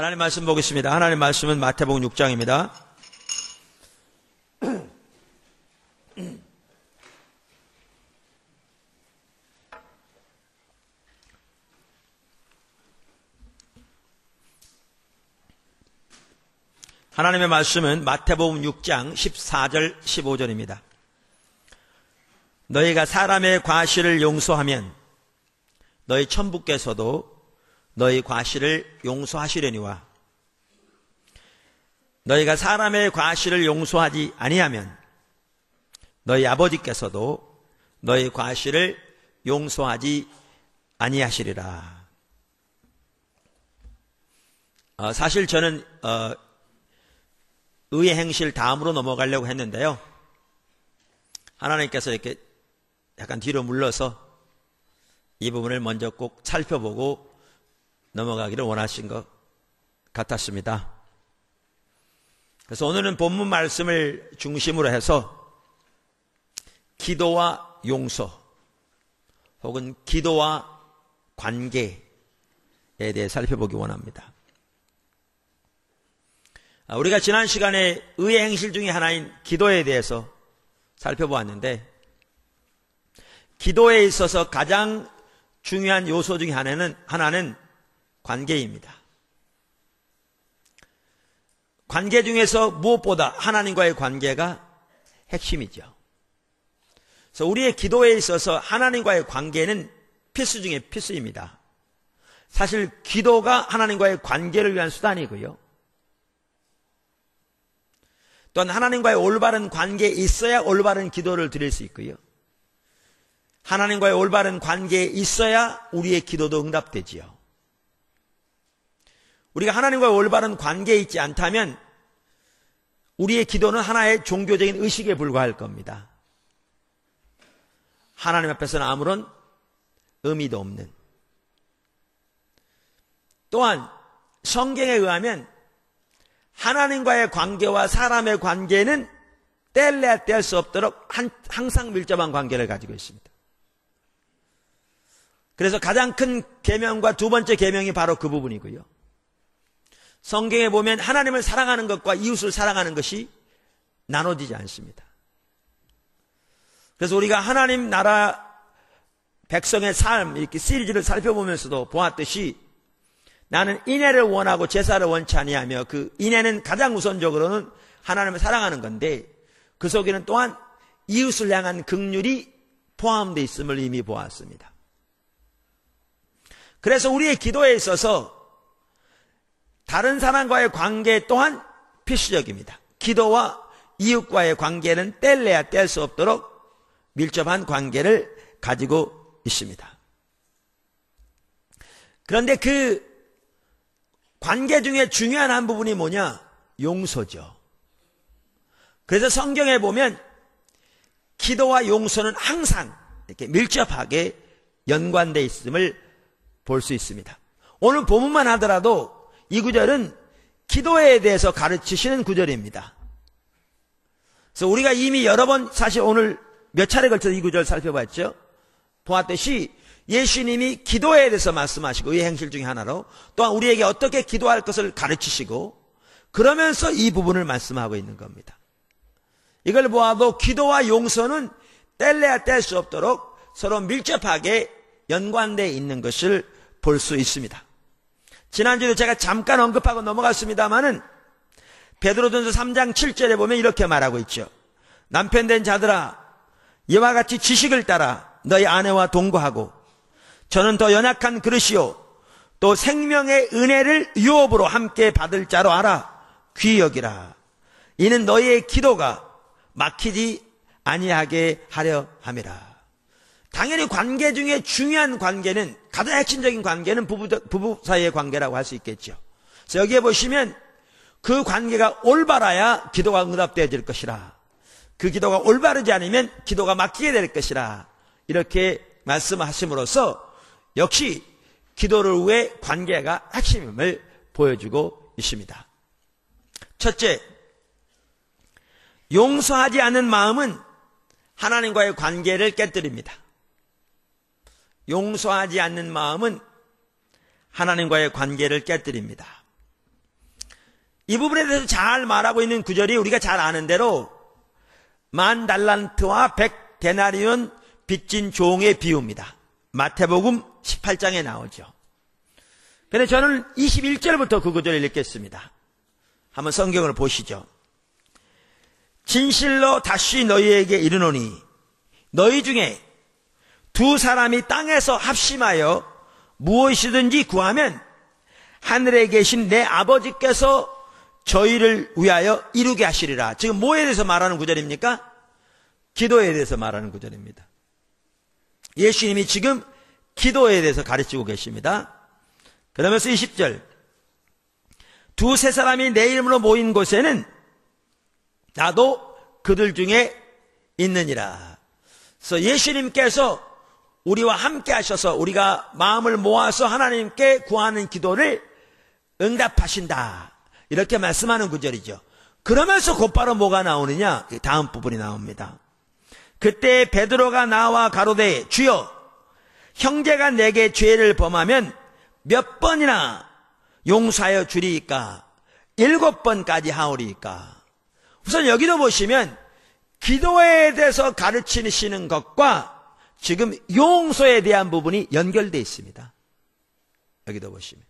하나님 말씀 보겠습니다. 하나님 말씀은 마태복음 6장입니다. 하나님의 말씀은 마태복음 6장 14절 15절입니다. 너희가 사람의 과실을 용서하면 너희 천부께서도 너희 과실을 용서하시려니와 너희가 사람의 과실을 용서하지 아니하면 너희 아버지께서도 너희 과실을 용서하지 아니하시리라. 사실 저는 의의 행실 다음으로 넘어가려고 했는데요. 하나님께서 이렇게 약간 뒤로 물러서 이 부분을 먼저 꼭 살펴보고 넘어가기를 원하신 것 같았습니다. 그래서 오늘은 본문 말씀을 중심으로 해서 기도와 용서 혹은 기도와 관계에 대해 살펴보기 원합니다. 우리가 지난 시간에 의의 행실 중에 하나인 기도에 대해서 살펴보았는데, 기도에 있어서 가장 중요한 요소 중에 하나는 관계입니다. 관계 중에서 무엇보다 하나님과의 관계가 핵심이죠. 그래서 우리의 기도에 있어서 하나님과의 관계는 필수 중에 필수입니다. 사실 기도가 하나님과의 관계를 위한 수단이고요. 또한 하나님과의 올바른 관계에 있어야 올바른 기도를 드릴 수 있고요. 하나님과의 올바른 관계에 있어야 우리의 기도도 응답되지요. 우리가 하나님과의 올바른 관계에 있지 않다면 우리의 기도는 하나의 종교적인 의식에 불과할 겁니다. 하나님 앞에서는 아무런 의미도 없는. 또한 성경에 의하면 하나님과의 관계와 사람의 관계는 뗄래야 뗄 수 없도록 항상 밀접한 관계를 가지고 있습니다. 그래서 가장 큰 계명과 두 번째 계명이 바로 그 부분이고요. 성경에 보면 하나님을 사랑하는 것과 이웃을 사랑하는 것이 나눠지지 않습니다. 그래서 우리가 하나님 나라 백성의 삶 이렇게 시리즈를 살펴보면서도 보았듯이 나는 인애를 원하고 제사를 원치 아니하며, 그 인애는 가장 우선적으로는 하나님을 사랑하는 건데 그 속에는 또한 이웃을 향한 긍휼이 포함되어 있음을 이미 보았습니다. 그래서 우리의 기도에 있어서 다른 사람과의 관계 또한 필수적입니다. 기도와 이웃과의 관계는 뗄래야 뗄 수 없도록 밀접한 관계를 가지고 있습니다. 그런데 그 관계 중에 중요한 한 부분이 뭐냐? 용서죠. 그래서 성경에 보면 기도와 용서는 항상 이렇게 밀접하게 연관되어 있음을 볼 수 있습니다. 오늘 본문만 하더라도 이 구절은 기도에 대해서 가르치시는 구절입니다. 그래서 우리가 이미 여러 번, 사실 오늘 몇 차례 걸쳐서 이 구절 살펴봤죠. 보았듯이 예수님이 기도에 대해서 말씀하시고, 이 행실 중에 하나로 또한 우리에게 어떻게 기도할 것을 가르치시고, 그러면서 이 부분을 말씀하고 있는 겁니다. 이걸 보아도 기도와 용서는 뗄래야 뗄 수 없도록 서로 밀접하게 연관되어 있는 것을 볼 수 있습니다. 지난주에 제가 잠깐 언급하고 넘어갔습니다마는 베드로전서 3장 7절에 보면 이렇게 말하고 있죠. 남편된 자들아, 이와 같이 지식을 따라 너희 아내와 동거하고 저는 더 연약한 그릇이요 또 생명의 은혜를 유업으로 함께 받을 자로 알아 귀히 여기라. 이는 너희의 기도가 막히지 아니하게 하려 함이라. 당연히 관계 중에 중요한 관계는, 가장 핵심적인 관계는 부부 사이의 관계라고 할 수 있겠죠. 그래서 여기에 보시면 그 관계가 올바라야 기도가 응답되어질 것이라, 그 기도가 올바르지 않으면 기도가 막히게 될 것이라, 이렇게 말씀하심으로써 역시 기도를 위해 관계가 핵심임을 보여주고 있습니다. 첫째, 용서하지 않는 마음은 하나님과의 관계를 깨뜨립니다. 용서하지 않는 마음은 하나님과의 관계를 깨뜨립니다. 이 부분에 대해서 잘 말하고 있는 구절이 우리가 잘 아는 대로 10,000달란트와 100데나리온 빚진 종의 비유입니다. 마태복음 18장에 나오죠. 그런데 저는 21절부터 그 구절을 읽겠습니다. 한번 성경을 보시죠. 진실로 다시 너희에게 이르노니 너희 중에 두 사람이 땅에서 합심하여 무엇이든지 구하면 하늘에 계신 내 아버지께서 저희를 위하여 이루게 하시리라. 지금 뭐에 대해서 말하는 구절입니까? 기도에 대해서 말하는 구절입니다. 예수님이 지금 기도에 대해서 가르치고 계십니다. 그러면서 20절 두세 사람이 내 이름으로 모인 곳에는 나도 그들 중에 있느니라. 그래서 예수님께서 우리와 함께 하셔서 우리가 마음을 모아서 하나님께 구하는 기도를 응답하신다. 이렇게 말씀하는 구절이죠. 그러면서 곧바로 뭐가 나오느냐? 다음 부분이 나옵니다. 그때 베드로가 나와 가로되 주여 형제가 내게 죄를 범하면 몇 번이나 용서하여 주리이까? 7번까지 하오리이까? 우선 여기도 보시면 기도에 대해서 가르치시는 것과 지금 용서에 대한 부분이 연결되어 있습니다. 여기도 보시면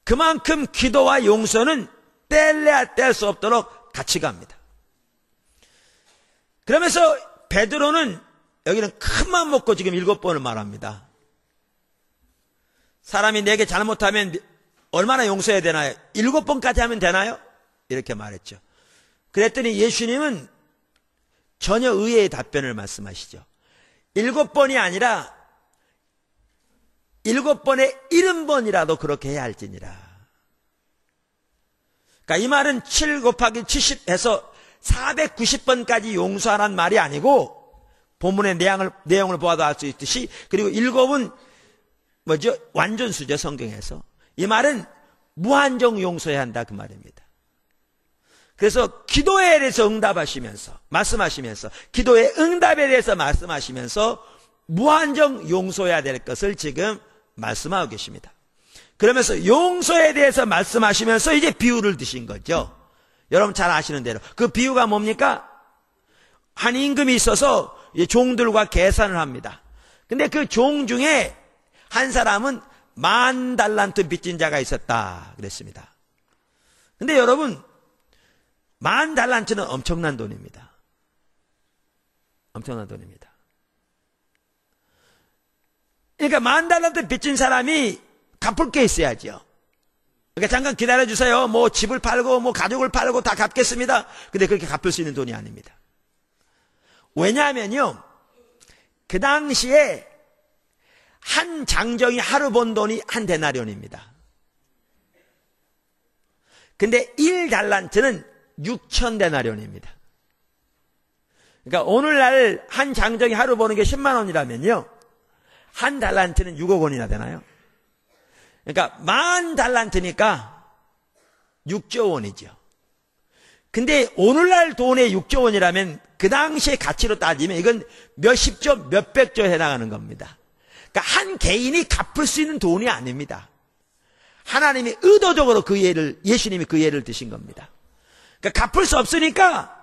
그만큼 기도와 용서는 뗄래야 뗄 수 없도록 같이 갑니다. 그러면서 베드로는 여기는 큰 맘 먹고 지금 7번을 말합니다. 사람이 내게 잘못하면 얼마나 용서해야 되나요? 7번까지 하면 되나요? 이렇게 말했죠. 그랬더니 예수님은 전혀 의외의 답변을 말씀하시죠. 7번이 아니라 7번에 70번이라도 그렇게 해야 할지니라. 그러니까 이 말은 7 곱하기 70 해서 490번까지 용서하라는 말이 아니고 본문의 내용을 보아도 알 수 있듯이 그리고 7은 뭐죠? 완전수죠, 성경에서. 이 말은 무한정 용서해야 한다 그 말입니다. 그래서 기도에 대해서 말씀하시면서 기도의 응답에 대해서 말씀하시면서 무한정 용서해야 될 것을 지금 말씀하고 계십니다. 그러면서 용서에 대해서 말씀하시면서 이제 비유를 드신 거죠. 여러분 잘 아시는 대로 그 비유가 뭡니까? 한 임금이 있어서 종들과 계산을 합니다. 근데 그 종 중에 한 사람은 10,000달란트 빚진 자가 있었다 그랬습니다. 근데 여러분 10,000달란트는 엄청난 돈입니다. 엄청난 돈입니다. 그러니까 10,000달란트 빚진 사람이 갚을 게 있어야죠. 그러니까 잠깐 기다려주세요. 뭐 집을 팔고 뭐 가족을 팔고 다 갚겠습니다. 근데 그렇게 갚을 수 있는 돈이 아닙니다. 왜냐하면요, 그 당시에 한 장정이 하루 번 돈이 한 데나리온입니다. 근데 1달란트는 6,000데나리온입니다. 그러니까 오늘날 한 장정이 하루 버는 게 10만 원이라면요, 한 달란트는 6억 원이나 되나요? 그러니까 10,000달란트니까 6조 원이죠. 근데 오늘날 돈의 6조 원이라면 그 당시의 가치로 따지면 이건 몇십조, 몇백조에 해당하는 겁니다. 그러니까 한 개인이 갚을 수 있는 돈이 아닙니다. 하나님이 의도적으로 예수님이 그 예를 드신 겁니다. 그러니까 갚을 수 없으니까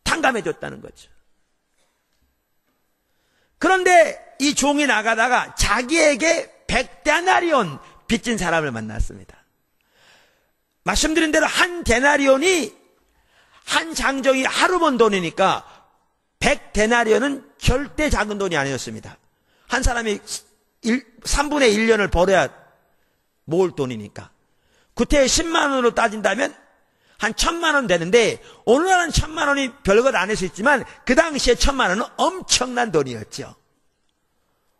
탕감해 줬다는 거죠. 그런데 이 종이 나가다가 자기에게 100데나리온 빚진 사람을 만났습니다. 말씀드린 대로 한 데나리온이 한 장정이 하루 번 돈이니까 100데나리온은 절대 작은 돈이 아니었습니다. 한 사람이 3분의 1년을 벌어야 모을 돈이니까. 구태의 10만 원으로 따진다면 한 1,000만 원 되는데 오늘날은 1,000만 원이 별것 아닐 수 있지만 그 당시에 1,000만 원은 엄청난 돈이었죠.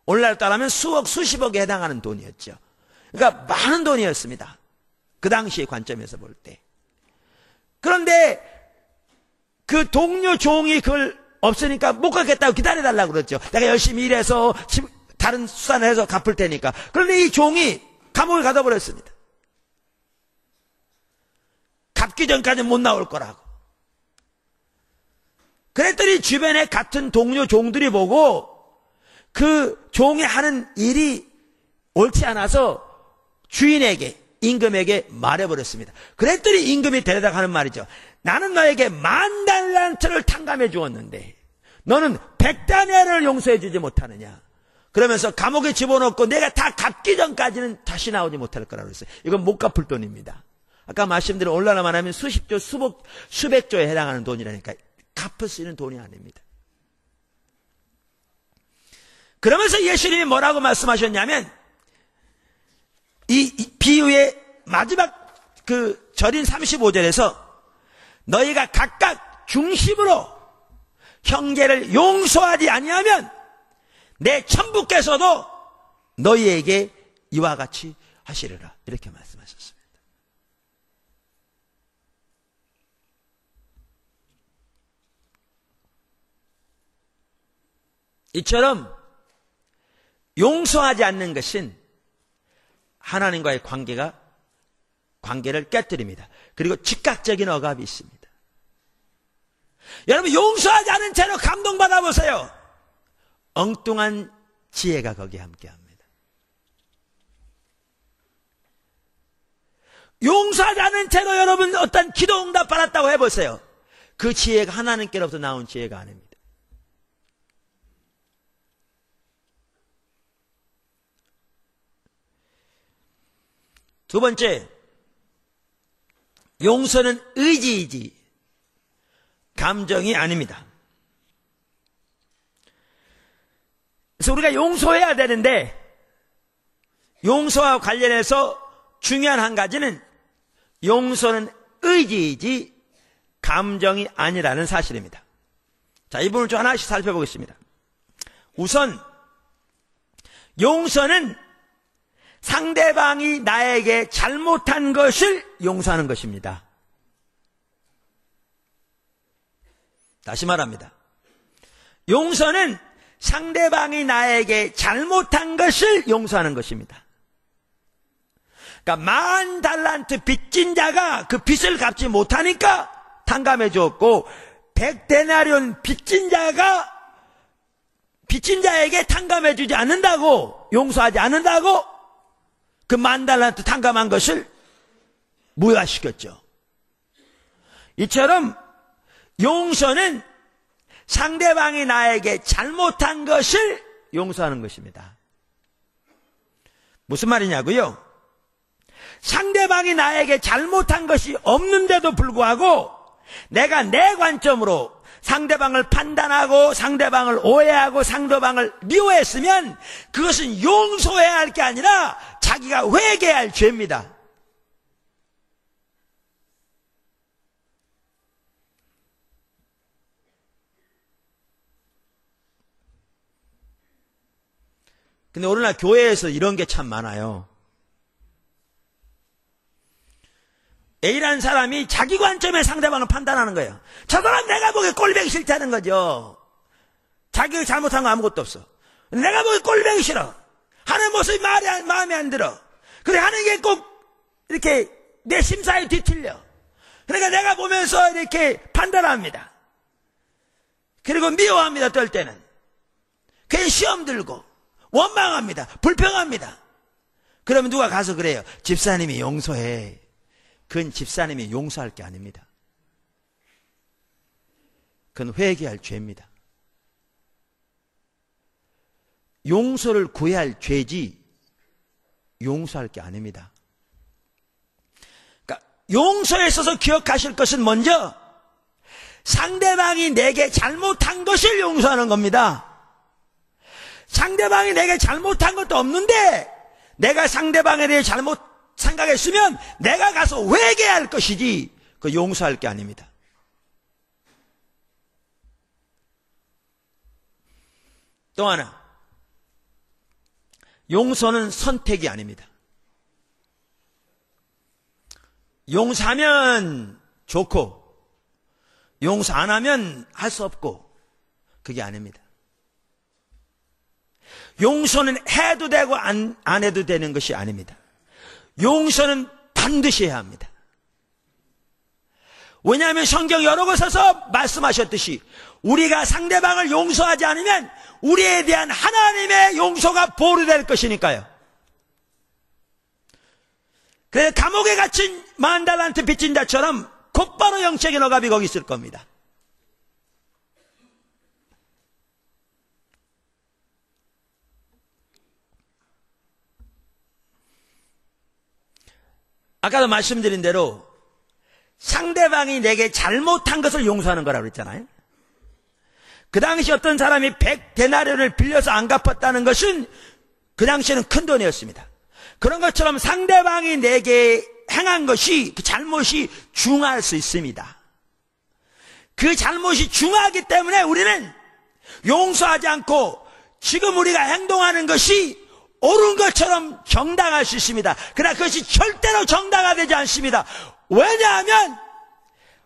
오늘날 따라하면 수억, 수십억에 해당하는 돈이었죠. 그러니까 많은 돈이었습니다. 그 당시의 관점에서 볼 때. 그런데 그 동료 종이 그걸 없으니까 못 갚겠다고 기다려달라고 그랬죠. 내가 열심히 일해서 다른 수단을 해서 갚을 테니까. 그런데 이 종이 감옥에 가둬버렸습니다. 갚기 전까지는 못 나올 거라고. 그랬더니 주변에 같은 동료 종들이 보고 그 종이 하는 일이 옳지 않아서 주인에게 임금에게 말해버렸습니다. 그랬더니 임금이 대답 하는 말이죠. 나는 너에게 10,000달란트를 탕감해 주었는데 너는 100다니엘을 용서해 주지 못하느냐. 그러면서 감옥에 집어넣고 내가 다 갚기 전까지는 다시 나오지 못할 거라고 했어요. 이건 못 갚을 돈입니다. 아까 말씀드린 올라나만 하면 수십조, 수백조에 해당하는 돈이라니까 갚을 수 있는 돈이 아닙니다. 그러면서 예수님이 뭐라고 말씀하셨냐면 이 비유의 마지막 그 절인 35절에서 너희가 각각 중심으로 형제를 용서하지 아니하면 내 천부께서도 너희에게 이와 같이 하시리라. 이렇게 말씀하셨습니다. 이처럼 용서하지 않는 것은 하나님과의 관계를 깨뜨립니다. 그리고 즉각적인 억압이 있습니다. 여러분, 용서하지 않은 채로 감동받아 보세요. 엉뚱한 지혜가 거기에 함께합니다. 용서하지 않은 채로 여러분 어떤 기도 응답 받았다고 해보세요. 그 지혜가 하나님께로부터 나온 지혜가 아닙니다. 두 번째, 용서는 의지이지 감정이 아닙니다. 그래서 우리가 용서해야 되는데 용서와 관련해서 중요한 한 가지는 용서는 의지이지 감정이 아니라는 사실입니다. 자, 이 부분을 좀 하나씩 살펴보겠습니다. 우선 용서는 상대방이 나에게 잘못한 것을 용서하는 것입니다. 다시 말합니다. 용서는 상대방이 나에게 잘못한 것을 용서하는 것입니다. 그러니까 10,000달란트 빚진 자가 그 빚을 갚지 못하니까 탕감해 주었고 100데나리온 빚진 자가 빚진 자에게 탕감해 주지 않는다고, 용서하지 않는다고 그 10,000달란트 탕감한 것을 무효화시켰죠. 이처럼 용서는 상대방이 나에게 잘못한 것을 용서하는 것입니다. 무슨 말이냐고요? 상대방이 나에게 잘못한 것이 없는데도 불구하고 내가 내 관점으로 상대방을 판단하고 상대방을 오해하고 상대방을 미워했으면 그것은 용서해야 할 게 아니라 자기가 회개해야 할 죄입니다. 근데 오늘날 교회에서 이런 게 참 많아요. A라는 사람이 자기 관점에 상대방을 판단하는 거예요. 저 사람 내가 보기에 꼴보기 싫다는 거죠. 자기가 잘못한 거 아무것도 없어. 내가 보기에 꼴보기 싫어. 하는 모습이 마음에 안 들어. 그래, 하는 게 꼭 이렇게 내 심사에 뒤틀려. 그러니까 내가 보면서 이렇게 판단합니다. 그리고 미워합니다, 떨 때는. 괜히 시험 들고 원망합니다. 불평합니다. 그러면 누가 가서 그래요. 집사님이 용서해. 그건 집사님이 용서할 게 아닙니다. 그건 회개할 죄입니다. 용서를 구해야 할 죄지 용서할 게 아닙니다. 그러니까 용서에 있어서 기억하실 것은 먼저 상대방이 내게 잘못한 것을 용서하는 겁니다. 상대방이 내게 잘못한 것도 없는데 내가 상대방에 대해 잘못 생각했으면 내가 가서 회개할 것이지 그 용서할 게 아닙니다. 또 하나, 용서는 선택이 아닙니다. 용서하면 좋고 용서 안 하면 할 수 없고 그게 아닙니다. 용서는 해도 되고 안 해도 되는 것이 아닙니다. 용서는 반드시 해야 합니다. 왜냐하면 성경 여러 곳에서 말씀하셨듯이 우리가 상대방을 용서하지 않으면 우리에 대한 하나님의 용서가 보류될 것이니까요. 그래서 감옥에 갇힌 10,000달란트 빚진 자처럼 곧바로 영적인 억압이 거기 있을 겁니다. 아까도 말씀드린 대로 상대방이 내게 잘못한 것을 용서하는 거라고 그랬잖아요. 그 당시 어떤 사람이 100데나리온을 빌려서 안 갚았다는 것은 그 당시에는 큰 돈이었습니다. 그런 것처럼 상대방이 내게 행한 것이, 그 잘못이 중할 수 있습니다. 그 잘못이 중하기 때문에 우리는 용서하지 않고 지금 우리가 행동하는 것이 옳은 것처럼 정당할 수 있습니다. 그러나 그것이 절대로 정당화 되지 않습니다. 왜냐하면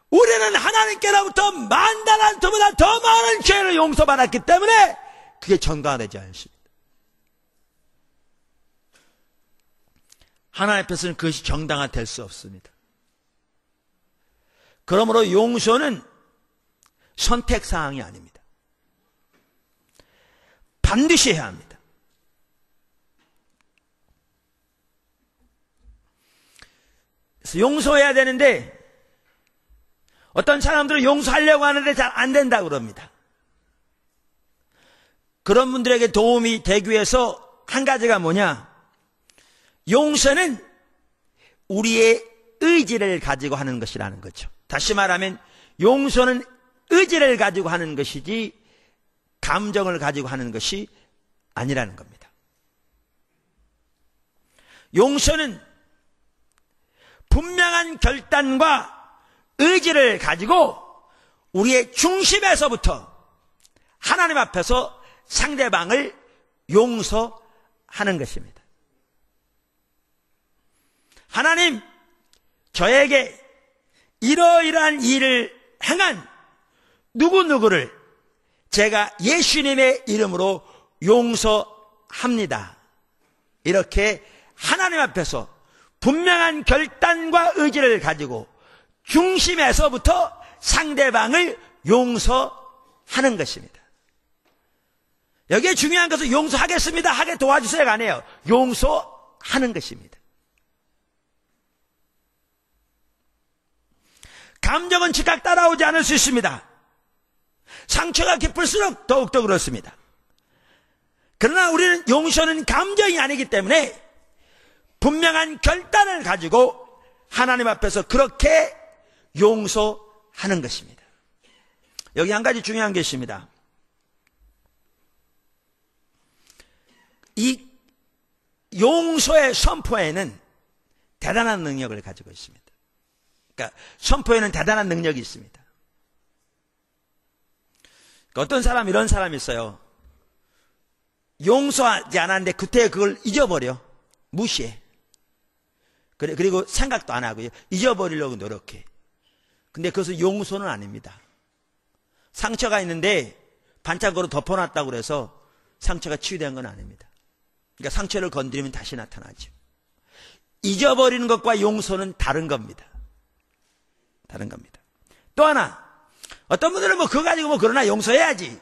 우리는 하나님께로부터 10,000달란트보다 더 많은 죄를 용서받았기 때문에 그게 정당화되지 않습니다. 하나님 앞에서는 그것이 정당화될 수 없습니다. 그러므로 용서는 선택사항이 아닙니다. 반드시 해야 합니다. 그래서 용서해야 되는데 어떤 사람들은 용서하려고 하는데 잘 안 된다고 그럽니다. 그런 분들에게 도움이 되기 위해서 한 가지가 뭐냐? 용서는 우리의 의지를 가지고 하는 것이라는 거죠. 다시 말하면 용서는 의지를 가지고 하는 것이지 감정을 가지고 하는 것이 아니라는 겁니다. 용서는 분명한 결단과 의지를 가지고 우리의 중심에서부터 하나님 앞에서 상대방을 용서하는 것입니다. 하나님, 저에게 이러이러한 일을 행한 누구누구를 제가 예수님의 이름으로 용서합니다. 이렇게 하나님 앞에서 분명한 결단과 의지를 가지고 중심에서부터 상대방을 용서하는 것입니다. 여기에 중요한 것은 용서하겠습니다, 하게 도와주세요가 아니에요. 용서하는 것입니다. 감정은 즉각 따라오지 않을 수 있습니다. 상처가 깊을수록 더욱더 그렇습니다. 그러나 우리는 용서는 감정이 아니기 때문에 분명한 결단을 가지고 하나님 앞에서 그렇게 용서하는 것입니다. 여기 한 가지 중요한 게 있습니다. 이 용서의 선포에는 대단한 능력을 가지고 있습니다. 그러니까 선포에는 대단한 능력이 있습니다. 그러니까 어떤 사람, 이런 사람이 있어요. 용서하지 않았는데 그때 그걸 잊어버려. 무시해. 그리고 생각도 안 하고요. 잊어버리려고 노력해. 근데 그것은 용서는 아닙니다. 상처가 있는데 반창고로 덮어놨다고 해서 상처가 치유된 건 아닙니다. 그러니까 상처를 건드리면 다시 나타나죠. 잊어버리는 것과 용서는 다른 겁니다. 다른 겁니다. 또 하나, 어떤 분들은 그거 가지고 그러나 용서해야지,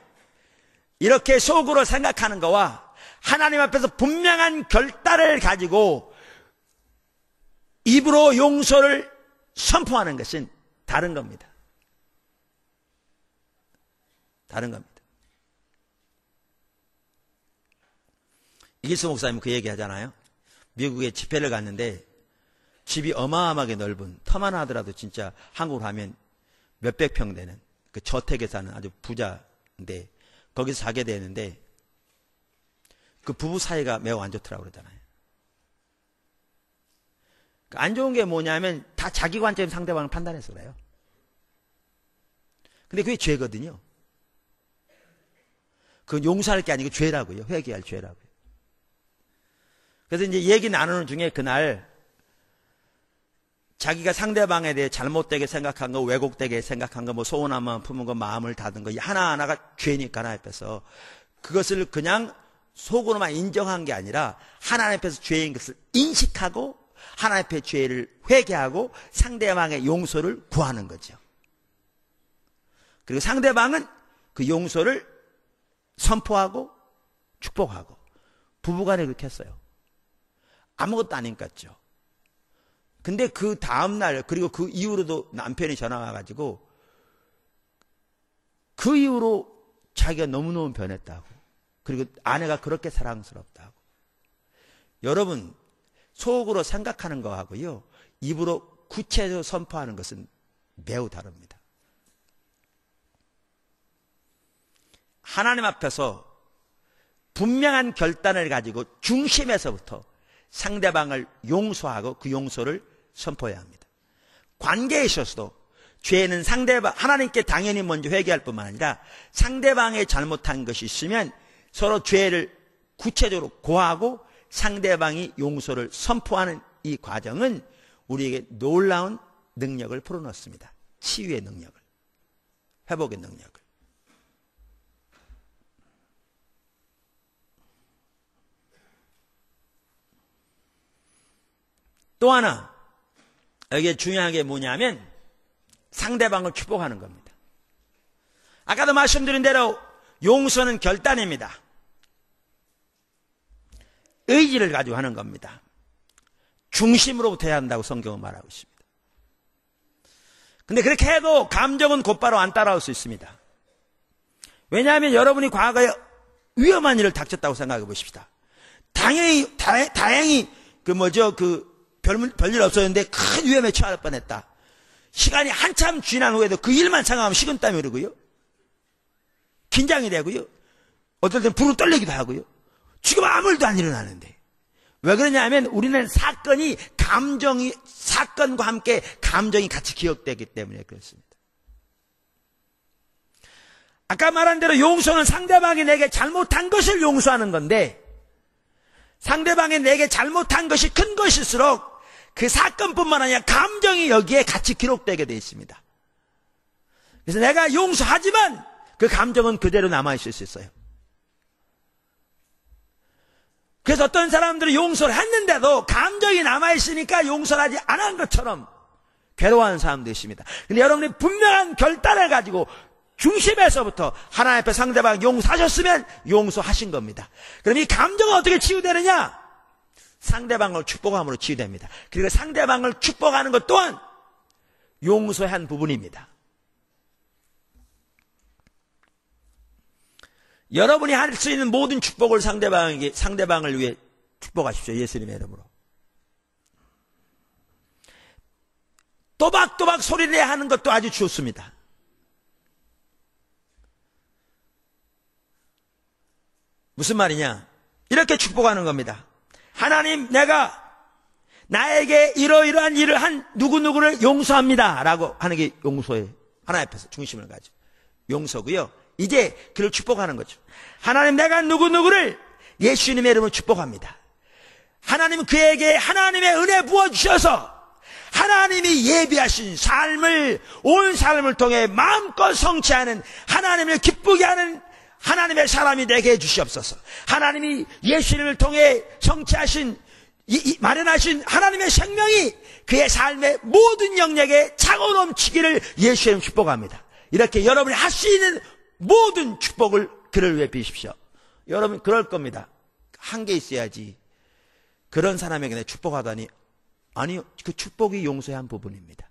이렇게 속으로 생각하는 거와 하나님 앞에서 분명한 결단을 가지고 입으로 용서를 선포하는 것은 다른 겁니다. 다른 겁니다. 이길수 목사님 그 얘기 하잖아요. 미국에 집회를 갔는데 집이 어마어마하게 넓은, 터만 하더라도 진짜 한국으로 하면 몇백 평 되는 그 저택에 사는 아주 부자인데 거기서 자게 되는데 그 부부 사이가 매우 안 좋더라고 그러잖아요. 안 좋은 게 뭐냐면 다 자기 관점 상대방을 판단해서 그래요. 근데 그게 죄거든요. 그건 용서할 게 아니고 죄라고요. 회개할 죄라고요. 그래서 이제 얘기 나누는 중에 그날 자기가 상대방에 대해 잘못되게 생각한 거, 왜곡되게 생각한 거, 소원함만 품은 거, 마음을 닫은 거, 하나하나가 죄니까 하나님 앞에서 그것을 그냥 속으로만 인정한 게 아니라 하나님 앞에서 죄인 것을 인식하고 하나님 앞에 죄를 회개하고 상대방의 용서를 구하는 거죠. 그리고 상대방은 그 용서를 선포하고 축복하고 부부간에 그렇게 했어요. 아무것도 아닌 것 같죠. 근데 그 다음날, 그리고 그 이후로도 남편이 전화 와가지고, 그 이후로 자기가 너무너무 변했다고. 그리고 아내가 그렇게 사랑스럽다고. 여러분, 속으로 생각하는 거하고요, 입으로 구체적으로 선포하는 것은 매우 다릅니다. 하나님 앞에서 분명한 결단을 가지고 중심에서부터 상대방을 용서하고 그 용서를 선포해야 합니다. 관계에 있어서도 죄는 상대방, 하나님께 당연히 먼저 회개할 뿐만 아니라 상대방의 잘못한 것이 있으면 서로 죄를 구체적으로 고하고 상대방이 용서를 선포하는 이 과정은 우리에게 놀라운 능력을 풀어넣습니다. 치유의 능력을, 회복의 능력을. 또 하나, 여기에 중요한 게 뭐냐면 상대방을 축복하는 겁니다. 아까도 말씀드린 대로 용서는 결단입니다. 의지를 가지고 하는 겁니다. 중심으로부터 해야 한다고 성경은 말하고 있습니다. 근데 그렇게 해도 감정은 곧바로 안 따라올 수 있습니다. 왜냐하면 여러분이 과거에 위험한 일을 닥쳤다고 생각해 보십시다. 다행히 별일 없었는데 큰 위험에 처할 뻔했다. 시간이 한참 지난 후에도 그 일만 생각하면 식은땀이 흐르고요, 긴장이 되고요, 어떨 땐 불은 떨리기도 하고요. 지금 아무 일도 안 일어나는데. 왜 그러냐면 우리는 사건과 함께 감정이 같이 기억되기 때문에 그렇습니다. 아까 말한 대로 용서는 상대방이 내게 잘못한 것을 용서하는 건데, 상대방이 내게 잘못한 것이 큰 것일수록 그 사건뿐만 아니라 감정이 여기에 같이 기록되게 되어 있습니다. 그래서 내가 용서하지만 그 감정은 그대로 남아있을 수 있어요. 그래서 어떤 사람들은 용서를 했는데도 감정이 남아있으니까 용서를 하지 않은 것처럼 괴로워하는 사람도 있습니다. 근데 여러분이 분명한 결단을 가지고 중심에서부터 하나님 앞에 상대방 용서하셨으면 용서하신 겁니다. 그럼 이 감정은 어떻게 치유되느냐? 상대방을 축복함으로 치유됩니다. 그리고 상대방을 축복하는 것 또한 용서의 한 부분입니다. 여러분이 할 수 있는 모든 축복을 상대방을 위해 축복하십시오. 예수님의 이름으로. 또박또박 소리를 내야 하는 것도 아주 좋습니다. 무슨 말이냐? 이렇게 축복하는 겁니다. 하나님, 내가 나에게 이러이러한 일을 한 누구누구를 용서합니다 라고 하는 게 용서예요. 하나님 앞에서 중심을 가지고 용서고요. 이제 그를 축복하는 거죠. 하나님, 내가 누구누구를 예수님의 이름으로 축복합니다. 하나님, 그에게 하나님의 은혜 부어주셔서 하나님이 예비하신 삶을, 온 삶을 통해 마음껏 성취하는, 하나님을 기쁘게 하는 하나님의 사람이 되게 해주시옵소서. 하나님이 예수님을 통해 성취하신, 마련하신 하나님의 생명이 그의 삶의 모든 영역에 차고 넘치기를 예수님 축복합니다. 이렇게 여러분이 할 수 있는 모든 축복을 그를 위해 비십시오. 여러분 그럴 겁니다. 한 게 있어야지. 그런 사람에게 내 축복하다니. 아니요, 그 축복이 용서의 한 부분입니다.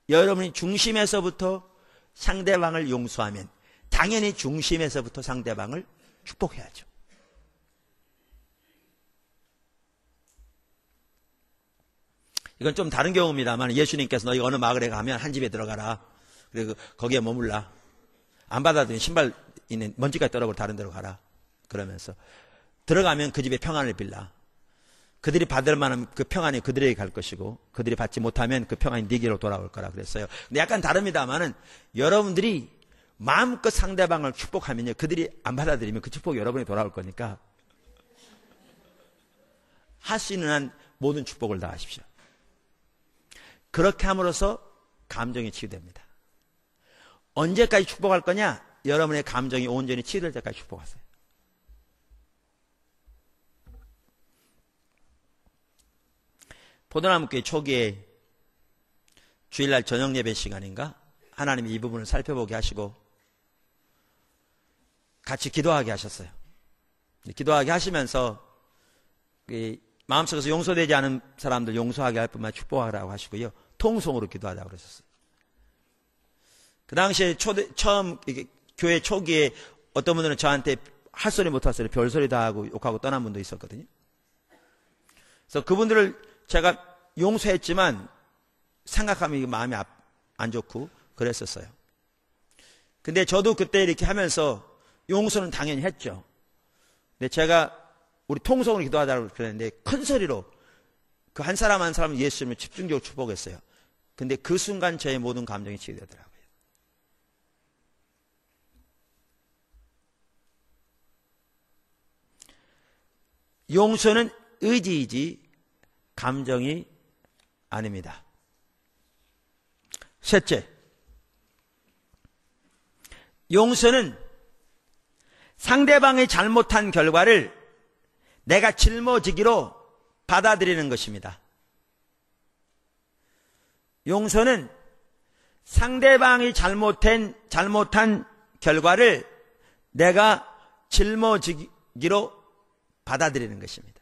여러분이 중심에서부터 상대방을 용서하면 당연히 중심에서부터 상대방을 축복해야죠. 이건 좀 다른 경우입니다만, 예수님께서 너희 어느 마을에 가면 한 집에 들어가라. 그리고 거기에 머물라. 안 받아들이면 신발 있는 먼지가 떨어지고 다른 데로 가라. 그러면서 들어가면 그 집에 평안을 빌라. 그들이 받을 만한 그 평안이 그들에게 갈 것이고, 그들이 받지 못하면 그 평안이 네게로 돌아올 거라 그랬어요. 근데 약간 다릅니다만은, 여러분들이 마음껏 상대방을 축복하면요, 그들이 안 받아들이면 그 축복이 여러분이 돌아올 거니까 할 수 있는 한 모든 축복을 다 하십시오. 그렇게 함으로써 감정이 치유됩니다. 언제까지 축복할 거냐? 여러분의 감정이 온전히 치유될 때까지 축복하세요. 포도나무교회 초기에 주일날 저녁 예배 시간인가? 하나님이 이 부분을 살펴보게 하시고 같이 기도하게 하셨어요. 기도하게 하시면서 마음속에서 용서되지 않은 사람들 용서하게 할 뿐만 축복하라고 하시고요. 통성으로 기도하자고 그러셨어요. 그 당시에 처음 교회 초기에 어떤 분들은 저한테 할 소리 못 할 소리 별소리도 하고 욕하고 떠난 분도 있었거든요. 그래서 그분들을 제가 용서했지만 생각하면 마음이 안 좋고 그랬었어요. 근데 저도 그때 이렇게 하면서 용서는 당연히 했죠. 근데 제가 우리 통성으로 기도하자고 그랬는데 큰 소리로 그 한 사람 한 사람 예수님을 집중적으로 축복했어요. 근데 그 순간 저의 모든 감정이 치유되더라고요. 용서는 의지이지 감정이 아닙니다. 셋째, 용서는 상대방이 잘못한 결과를 내가 짊어지기로 받아들이는 것입니다. 용서는 상대방이 잘못한 결과를 내가 짊어지기로 받아들이는 것입니다.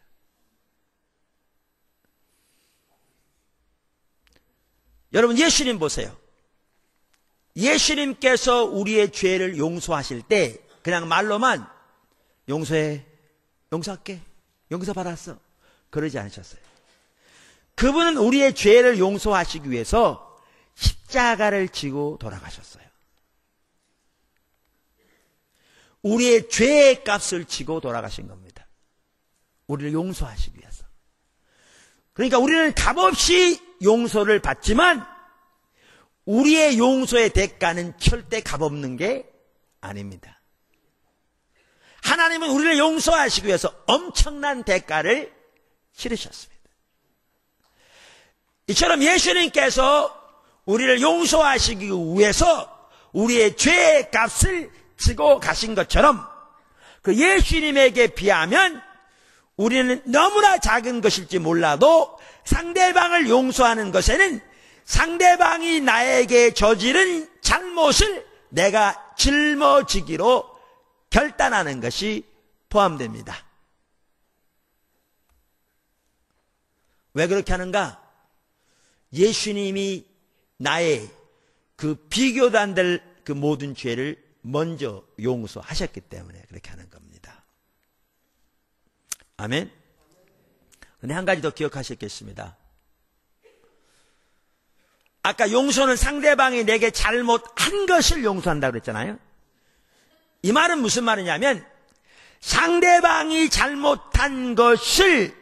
여러분, 예수님 보세요. 예수님께서 우리의 죄를 용서하실 때 그냥 말로만 용서해, 용서할게, 용서받았어, 그러지 않으셨어요. 그분은 우리의 죄를 용서하시기 위해서 십자가를 지고 돌아가셨어요. 우리의 죄의 값을 지고 돌아가신 겁니다. 우리를 용서하시기 위해서. 그러니까 우리는 값없이 용서를 받지만 우리의 용서의 대가는 절대 값없는 게 아닙니다. 하나님은 우리를 용서하시기 위해서 엄청난 대가를 치르셨습니다. 이처럼 예수님께서 우리를 용서하시기 위해서 우리의 죄의 값을 지고 가신 것처럼 그 예수님에게 비하면 우리는 너무나 작은 것일지 몰라도 상대방을 용서하는 것에는 상대방이 나에게 저지른 잘못을 내가 짊어지기로 결단하는 것이 포함됩니다. 왜 그렇게 하는가? 예수님이 나의 그 비교도 안 될 그 모든 죄를 먼저 용서하셨기 때문에 그렇게 하는 겁니다. 아멘. 근데 한 가지 더 기억하셨겠습니다. 아까 용서는 상대방이 내게 잘못한 것을 용서한다고 그랬잖아요. 이 말은 무슨 말이냐면 상대방이 잘못한 것을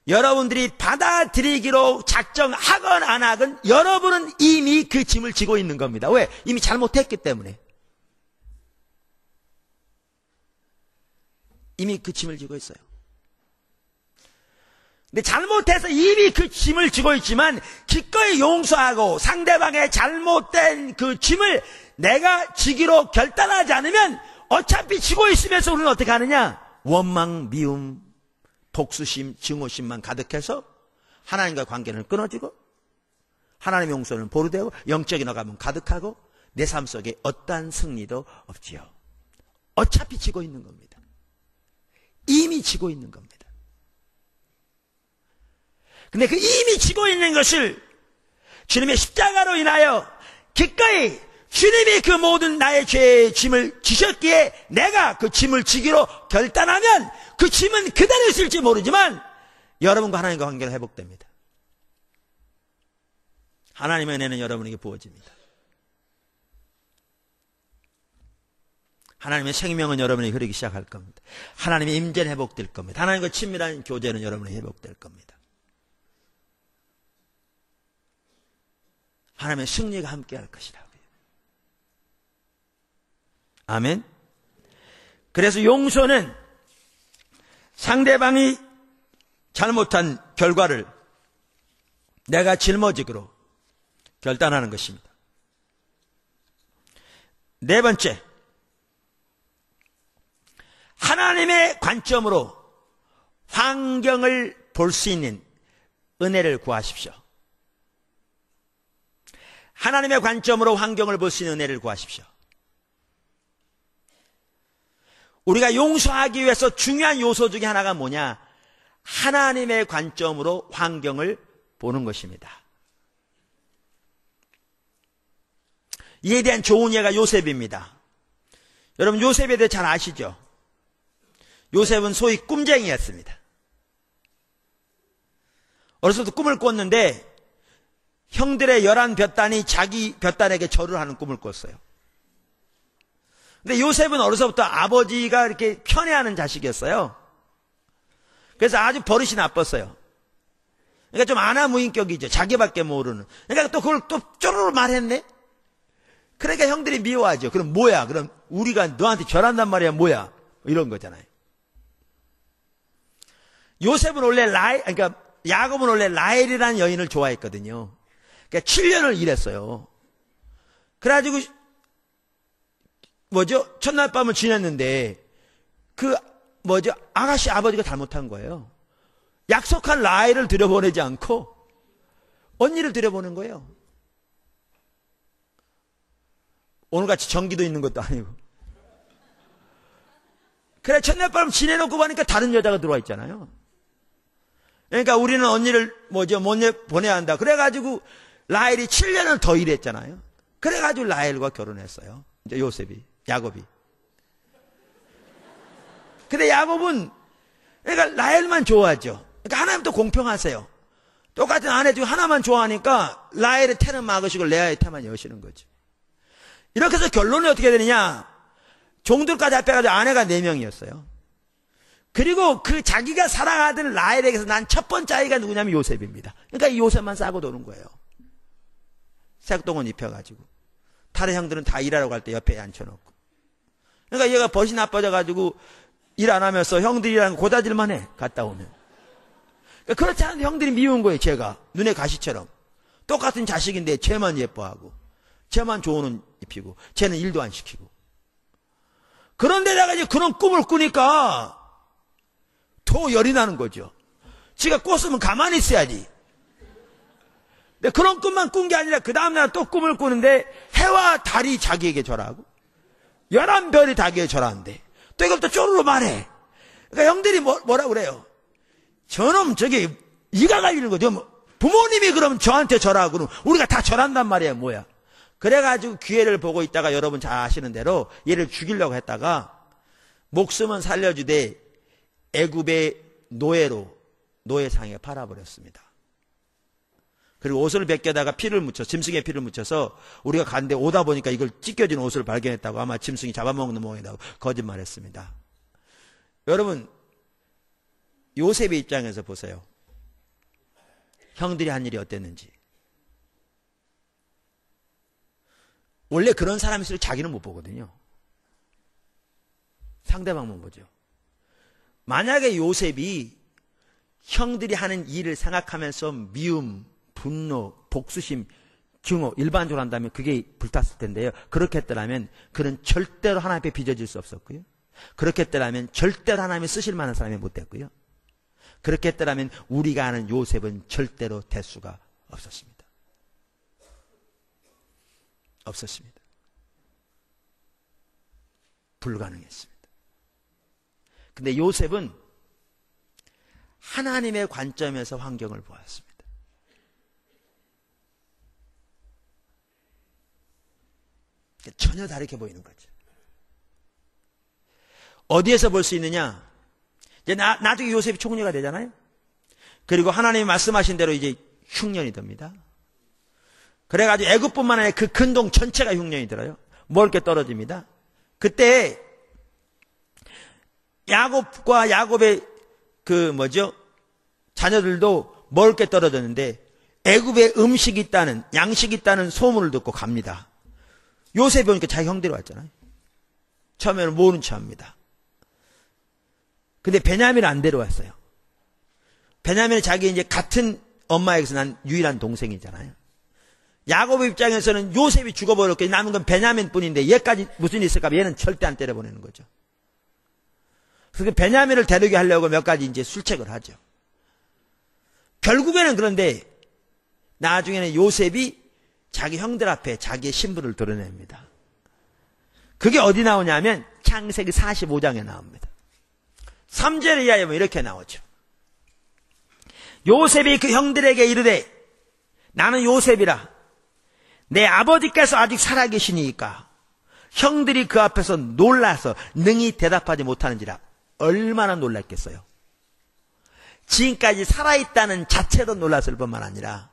여러분들이 받아들이기로 작정하건 안 하건 여러분은 이미 그 짐을 지고 있는 겁니다. 왜? 이미 잘못했기 때문에. 이미 그 짐을 지고 있어요. 근데 잘못해서 이미 그 짐을 지고 있지만 기꺼이 용서하고 상대방의 잘못된 그 짐을 내가 지기로 결단하지 않으면 어차피 지고 있으면서 우리는 어떻게 하느냐? 원망, 미움, 복수심, 증오심만 가득해서 하나님과 관계는 끊어지고 하나님의 용서는 보류되고 영적인 어감은 가득하고 내 삶 속에 어떠한 승리도 없지요. 어차피 지고 있는 겁니다. 이미 지고 있는 겁니다. 근데 그 이미 지고 있는 것을 주님의 십자가로 인하여 기꺼이 주님이 그 모든 나의 죄의 짐을 지셨기에 내가 그 짐을 지기로 결단하면 그 짐은 그대로 있을지 모르지만 여러분과 하나님과 관계가 회복됩니다. 하나님의 은혜는 여러분에게 부어집니다. 하나님의 생명은 여러분에게 흐르기 시작할 겁니다. 하나님의 임재는 회복될 겁니다. 하나님과 친밀한 교제는 여러분에게 회복될 겁니다. 하나님의 승리가 함께할 것이라고요. 아멘. 그래서 용서는 상대방이 잘못한 결과를 내가 짊어지기로 결단하는 것입니다. 네 번째, 하나님의 관점으로 환경을 볼 수 있는 은혜를 구하십시오. 하나님의 관점으로 환경을 볼 수 있는 은혜를 구하십시오. 우리가 용서하기 위해서 중요한 요소 중에 하나가 뭐냐? 하나님의 관점으로 환경을 보는 것입니다. 이에 대한 좋은 예가 요셉입니다. 여러분 요셉에 대해 잘 아시죠? 요셉은 소위 꿈쟁이였습니다. 어렸을 때 꿈을 꿨는데 형들의 11볕단이 자기 볕단에게 절을 하는 꿈을 꿨어요. 근데 요셉은 어려서부터 아버지가 이렇게 편애하는 자식이었어요. 그래서 아주 버릇이 나빴어요. 그러니까 좀 아나무인격이죠. 자기밖에 모르는. 그러니까 또 그걸 또 쪼르르 말했네? 그러니까 형들이 미워하죠. 그럼 뭐야? 그럼 우리가 너한테 절한단 말이야, 뭐야? 이런 거잖아요. 요셉은 원래 그러니까 야곱은 원래 라헬이라는 여인을 좋아했거든요. 그러니까 7년을 일했어요. 그래가지고, 첫날 밤을 지냈는데, 아가씨 아버지가 잘못한 거예요. 약속한 라헬을 들여보내지 않고, 언니를 들여보낸 거예요. 오늘같이 전기도 있는 것도 아니고. 그래, 첫날 밤 지내놓고 보니까 다른 여자가 들어와 있잖아요. 그러니까 우리는 언니를 못 보내야 한다. 그래가지고 라헬이 7년을 더 일했잖아요. 그래가지고 라헬과 결혼했어요. 이제 야곱이. 근데 야곱은 그러니까 라헬만 좋아하죠. 그러니까 하나님도 공평하세요. 똑같은 아내 중 하나만 좋아하니까 라헬의 태는 막으시고 레아의 태만 여시는 거죠. 이렇게 해서 결론이 어떻게 되느냐? 종들까지 합해가지고 아내가 4명이었어요. 그리고 그 자기가 사랑하던 라헬에게서 난 첫 번째 아이가 누구냐면 요셉입니다. 그러니까 이 요셉만 싸고 노는 거예요. 색동원 입혀가지고. 다른 형들은 다 일하러 갈 때 옆에 앉혀놓고. 그러니까 얘가 버릇이 나빠져가지고 일 안 하면서 형들이랑 고다질만 해. 갔다 오면. 그러니까 그렇지 않은데 형들이 미운 거예요. 제가. 눈에 가시처럼. 똑같은 자식인데 쟤만 예뻐하고. 쟤만 좋은 옷 입히고. 쟤는 일도 안 시키고. 그런데다가 이제 그런 꿈을 꾸니까 더 열이 나는 거죠. 지가 꿨으면 가만히 있어야지. 근데 그런 꿈만 꾼 게 아니라 그 다음날 또 꿈을 꾸는데 해와 달이 자기에게 절하고 11별이 자기에게 절하는데 또 이것부터 쪼르르 말해. 그러니까 형들이 뭐라 그래요? 저놈 저기 이가 갈리는 거죠. 부모님이 그러면 저한테 절하고 그러면 우리가 다 절한단 말이야. 뭐야. 그래가지고 기회를 보고 있다가 여러분 잘 아시는 대로 얘를 죽이려고 했다가 목숨은 살려주되 애굽의 노예상에 팔아버렸습니다. 그리고 옷을 벗겨다가 짐승의 피를 묻혀서 우리가 갔는데 오다 보니까 이걸 찢겨진 옷을 발견했다고 아마 짐승이 잡아먹는 모양이라고 거짓말했습니다. 여러분 요셉의 입장에서 보세요. 형들이 한 일이 어땠는지. 원래 그런 사람일수록 자기는 못 보거든요. 상대방만 보죠. 만약에 요셉이 형들이 하는 일을 생각하면서 미움, 분노, 복수심, 증오 일반적으로 한다면 그게 불탔을 텐데요. 그렇게 했더라면 그는 절대로 하나님 앞에 빚어질 수 없었고요. 그렇게 했더라면 절대로 하나님이 쓰실 만한 사람이 못 됐고요. 그렇게 했더라면 우리가 아는 요셉은 절대로 될 수가 없었습니다. 없었습니다. 불가능했습니다. 근데 요셉은 하나님의 관점에서 환경을 보았습니다. 전혀 다르게 보이는 거죠. 어디에서 볼 수 있느냐? 이제 나중에 요셉이 총리가 되잖아요. 그리고 하나님이 말씀하신 대로 이제 흉년이 됩니다. 그래가지고 애굽뿐만 아니라 그 근동 전체가 흉년이 들어요. 먹을 게 떨어집니다. 그때 야곱과 야곱의 자녀들도 먹을 게 떨어졌는데 애굽에 음식이 있다는 양식이 있다는 소문을 듣고 갑니다. 요셉이 오니까 자기 형들이 왔잖아요. 처음에는 모른 척합니다. 근데 베냐민은 안 데려왔어요. 베냐민은 자기 이제 같은 엄마에게서 난 유일한 동생이잖아요. 야곱의 입장에서는 요셉이 죽어버렸고 남은 건 베냐민 뿐인데 얘까지 무슨 일이 있을까 봐 얘는 절대 안 때려보내는 거죠. 그래서 그 베냐민을 데리게 하려고 몇 가지 이제 술책을 하죠. 결국에는 그런데 나중에는 요셉이 자기 형들 앞에 자기의 신분을 드러냅니다. 그게 어디 나오냐면 창세기 45장에 나옵니다. 3절에 이하면 이렇게 나오죠. 요셉이 그 형들에게 이르되 나는 요셉이라 내 아버지께서 아직 살아계시니까 형들이 그 앞에서 놀라서 능히 대답하지 못하는지라. 얼마나 놀랐겠어요. 지금까지 살아있다는 자체도 놀랐을 뿐만 아니라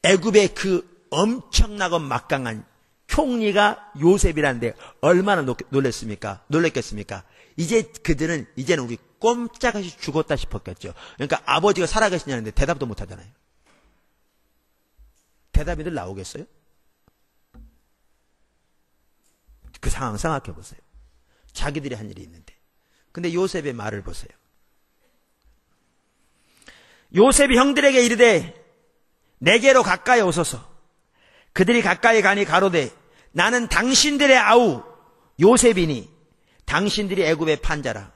애굽의 그 엄청나고 막강한 총리가 요셉이라는데 얼마나 놀랬겠습니까? 이제 그들은 이제는 우리 꼼짝없이 죽었다 싶었겠죠. 그러니까 아버지가 살아계시냐는데 대답도 못하잖아요. 대답이 늘 나오겠어요? 그 상황 생각해 보세요. 자기들이 한 일이 있는데. 근데 요셉의 말을 보세요. 요셉이 형들에게 이르되 내게로 가까이 오소서. 그들이 가까이 가니 가로되 나는 당신들의 아우 요셉이니 당신들이 애굽의 판자라.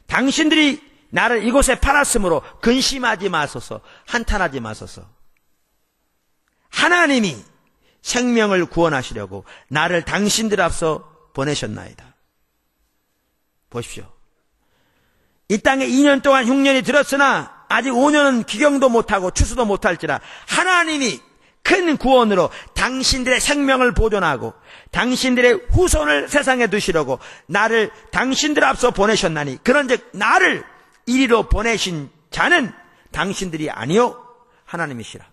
당신들이 나를 이곳에 팔았으므로 근심하지 마소서. 한탄하지 마소서. 하나님이 생명을 구원하시려고 나를 당신들 앞서 보내셨나이다. 보십시오. 이 땅에 2년 동안 흉년이 들었으나 아직 5년은 기경도 못하고 추수도 못할지라 하나님이 큰 구원으로 당신들의 생명을 보존하고 당신들의 후손을 세상에 두시려고 나를 당신들 앞서 보내셨나니 그런즉 나를 이리로 보내신 자는 당신들이 아니요 하나님이시라.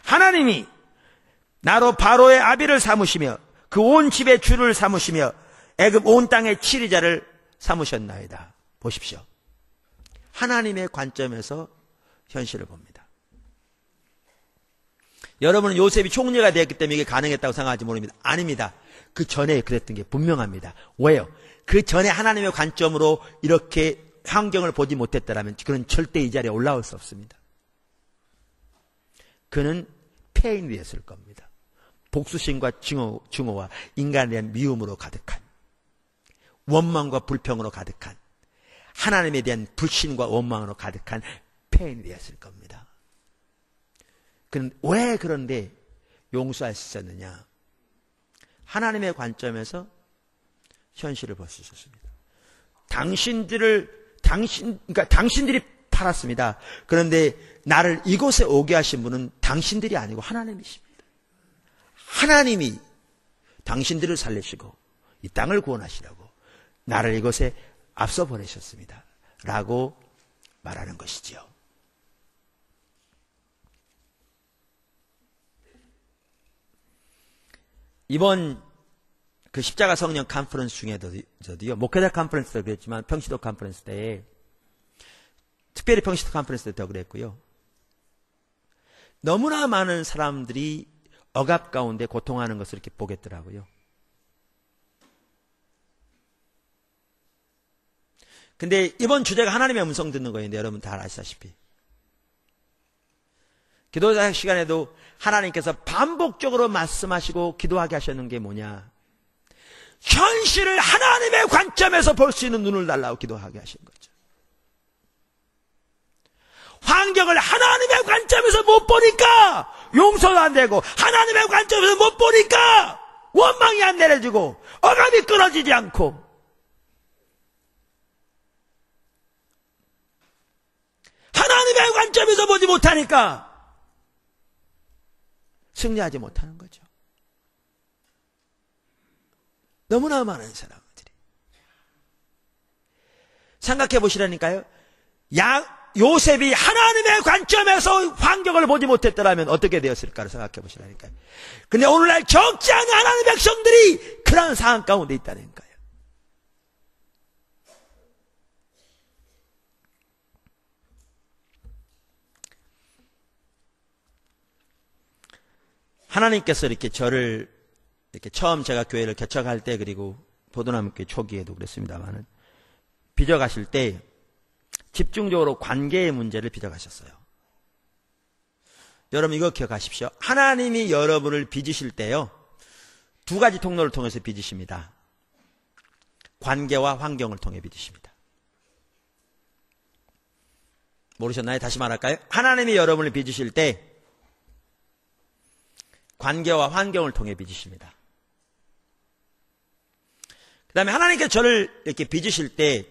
하나님이 나로 바로의 아비를 삼으시며 그 온 집의 주를 삼으시며 애굽 온 땅의 치리자를 삼으셨나이다. 보십시오. 하나님의 관점에서 현실을 봅니다. 여러분은 요셉이 총리가 되었기 때문에 이게 가능했다고 생각하지 모릅니다. 아닙니다. 그 전에 그랬던 게 분명합니다. 왜요? 그 전에 하나님의 관점으로 이렇게 환경을 보지 못했다면 그는 절대 이 자리에 올라올 수 없습니다. 그는 폐인이 되었을 겁니다. 복수심과 증오와 인간에 대한 미움으로 가득한, 원망과 불평으로 가득한, 하나님에 대한 불신과 원망으로 가득한 폐인이 되었을 겁니다. 그는 왜 그런데 용서할 수 있었느냐? 하나님의 관점에서 현실을 볼 수 있었습니다. 당신들이 팔았습니다. 그런데 나를 이곳에 오게 하신 분은 당신들이 아니고 하나님이십니다. 하나님이 당신들을 살리시고 이 땅을 구원하시려고 나를 이곳에 앞서 보내셨습니다. 라고 말하는 것이지요. 이번 그 십자가 성령 컨퍼런스 중에서도요, 목회자 컨퍼런스 때도 그랬지만 평시도 컨퍼런스 때에, 특별히 평시도 컨퍼런스 때도 그랬고요. 너무나 많은 사람들이 억압 가운데 고통하는 것을 이렇게 보겠더라고요. 근데 이번 주제가 하나님의 음성 듣는 거였는데 여러분 다 아시다시피 기도 시간에도 하나님께서 반복적으로 말씀하시고 기도하게 하셨는 게 뭐냐? 현실을 하나님의 관점에서 볼 수 있는 눈을 달라고 기도하게 하신 거죠. 환경을 하나님의 관점에서 못 보니까 용서도 안 되고, 하나님의 관점에서 못 보니까 원망이 안 내려지고 억압이 끊어지지 않고, 하나님의 관점에서 보지 못하니까 승리하지 못하는 거죠. 너무나 많은 사람들이. 생각해 보시라니까요. 요셉이 하나님의 관점에서 환경을 보지 못했더라면 어떻게 되었을까를 생각해 보시라니까요. 근데 오늘날 적지 않은 하나님의 백성들이 그런 상황 가운데 있다는 거예요. 하나님께서 이렇게 저를 이렇게 처음 제가 교회를 개척할 때, 그리고 보도남교회 초기에도 그랬습니다만은, 빚어가실 때 집중적으로 관계의 문제를 빚어가셨어요. 여러분 이거 기억하십시오. 하나님이 여러분을 빚으실 때요, 두 가지 통로를 통해서 빚으십니다. 관계와 환경을 통해 빚으십니다. 모르셨나요? 다시 말할까요? 하나님이 여러분을 빚으실 때 관계와 환경을 통해 빚으십니다. 그 다음에 하나님께서 저를 이렇게 빚으실 때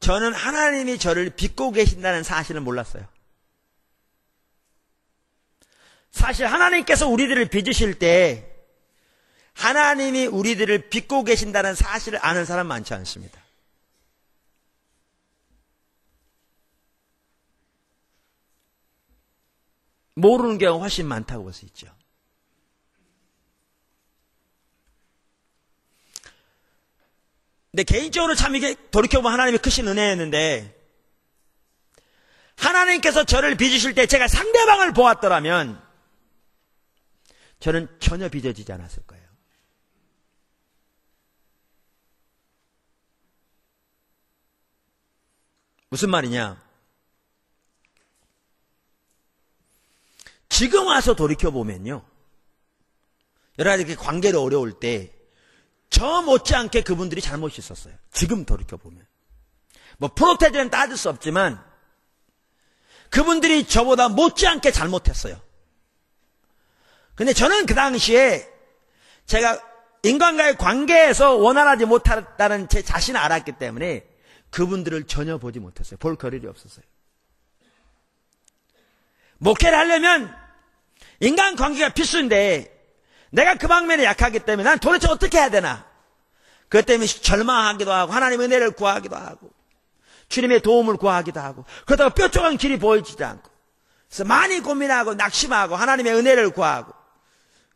저는 하나님이 저를 빚고 계신다는 사실을 몰랐어요. 사실 하나님께서 우리들을 빚으실 때 하나님이 우리들을 빚고 계신다는 사실을 아는 사람 많지 않습니다. 모르는 경우가 훨씬 많다고 볼 수 있죠. 근데 개인적으로 참 이게 돌이켜보면 하나님의 크신 은혜였는데, 하나님께서 저를 빚으실 때 제가 상대방을 보았더라면 저는 전혀 빚어지지 않았을 거예요. 무슨 말이냐? 지금 와서 돌이켜보면요, 여러 가지 관계를 어려울 때 저 못지않게 그분들이 잘못이 있었어요. 지금 돌이켜보면. 뭐 프로테전은 따질 수 없지만 그분들이 저보다 못지않게 잘못했어요. 근데 저는 그 당시에 제가 인간과의 관계에서 원활하지 못했다는 제 자신을 알았기 때문에 그분들을 전혀 보지 못했어요. 볼 거리이 없었어요. 목회를 하려면 인간관계가 필수인데 내가 그 방면에 약하기 때문에 난 도대체 어떻게 해야 되나? 그것 때문에 절망하기도 하고 하나님의 은혜를 구하기도 하고 주님의 도움을 구하기도 하고 그러다가 뾰족한 길이 보이지도 않고 그래서 많이 고민하고 낙심하고 하나님의 은혜를 구하고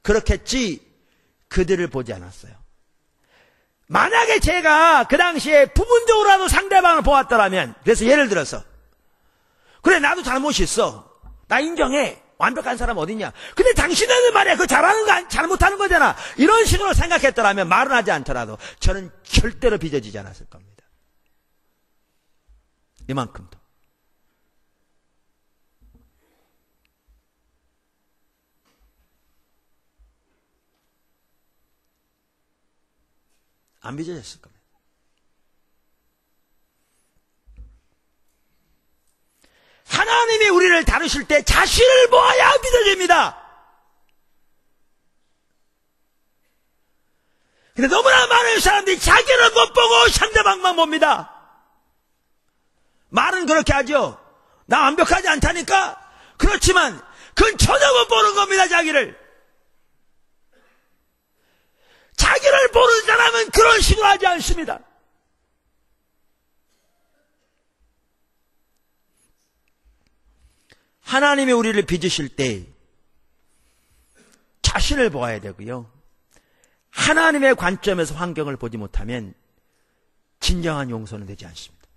그렇겠지 그들을 보지 않았어요. 만약에 제가 그 당시에 부분적으로라도 상대방을 보았더라면, 그래서 예를 들어서 그래 나도 잘못이 있어, 나 인정해, 완벽한 사람 어딨냐, 근데 당신은 말이야 그거 잘하는 거 잘못하는 거잖아, 이런 식으로 생각했더라면 말은 하지 않더라도 저는 절대로 빚어지지 않았을 겁니다. 이만큼도. 안 빚어졌을 겁니다. 하나님이 우리를 다루실 때 자신을 보아야 빚어집니다. 근데 너무나 많은 사람들이 자기를 못 보고 상대방만 봅니다. 말은 그렇게 하죠. 나 완벽하지 않다니까. 그렇지만 그건 전혀 못 보는 겁니다. 자기를 보는 사람은 그런 식으로 하지 않습니다. 하나님이 우리를 빚으실 때 자신을 보아야 되고요, 하나님의 관점에서 환경을 보지 못하면 진정한 용서는 되지 않습니다.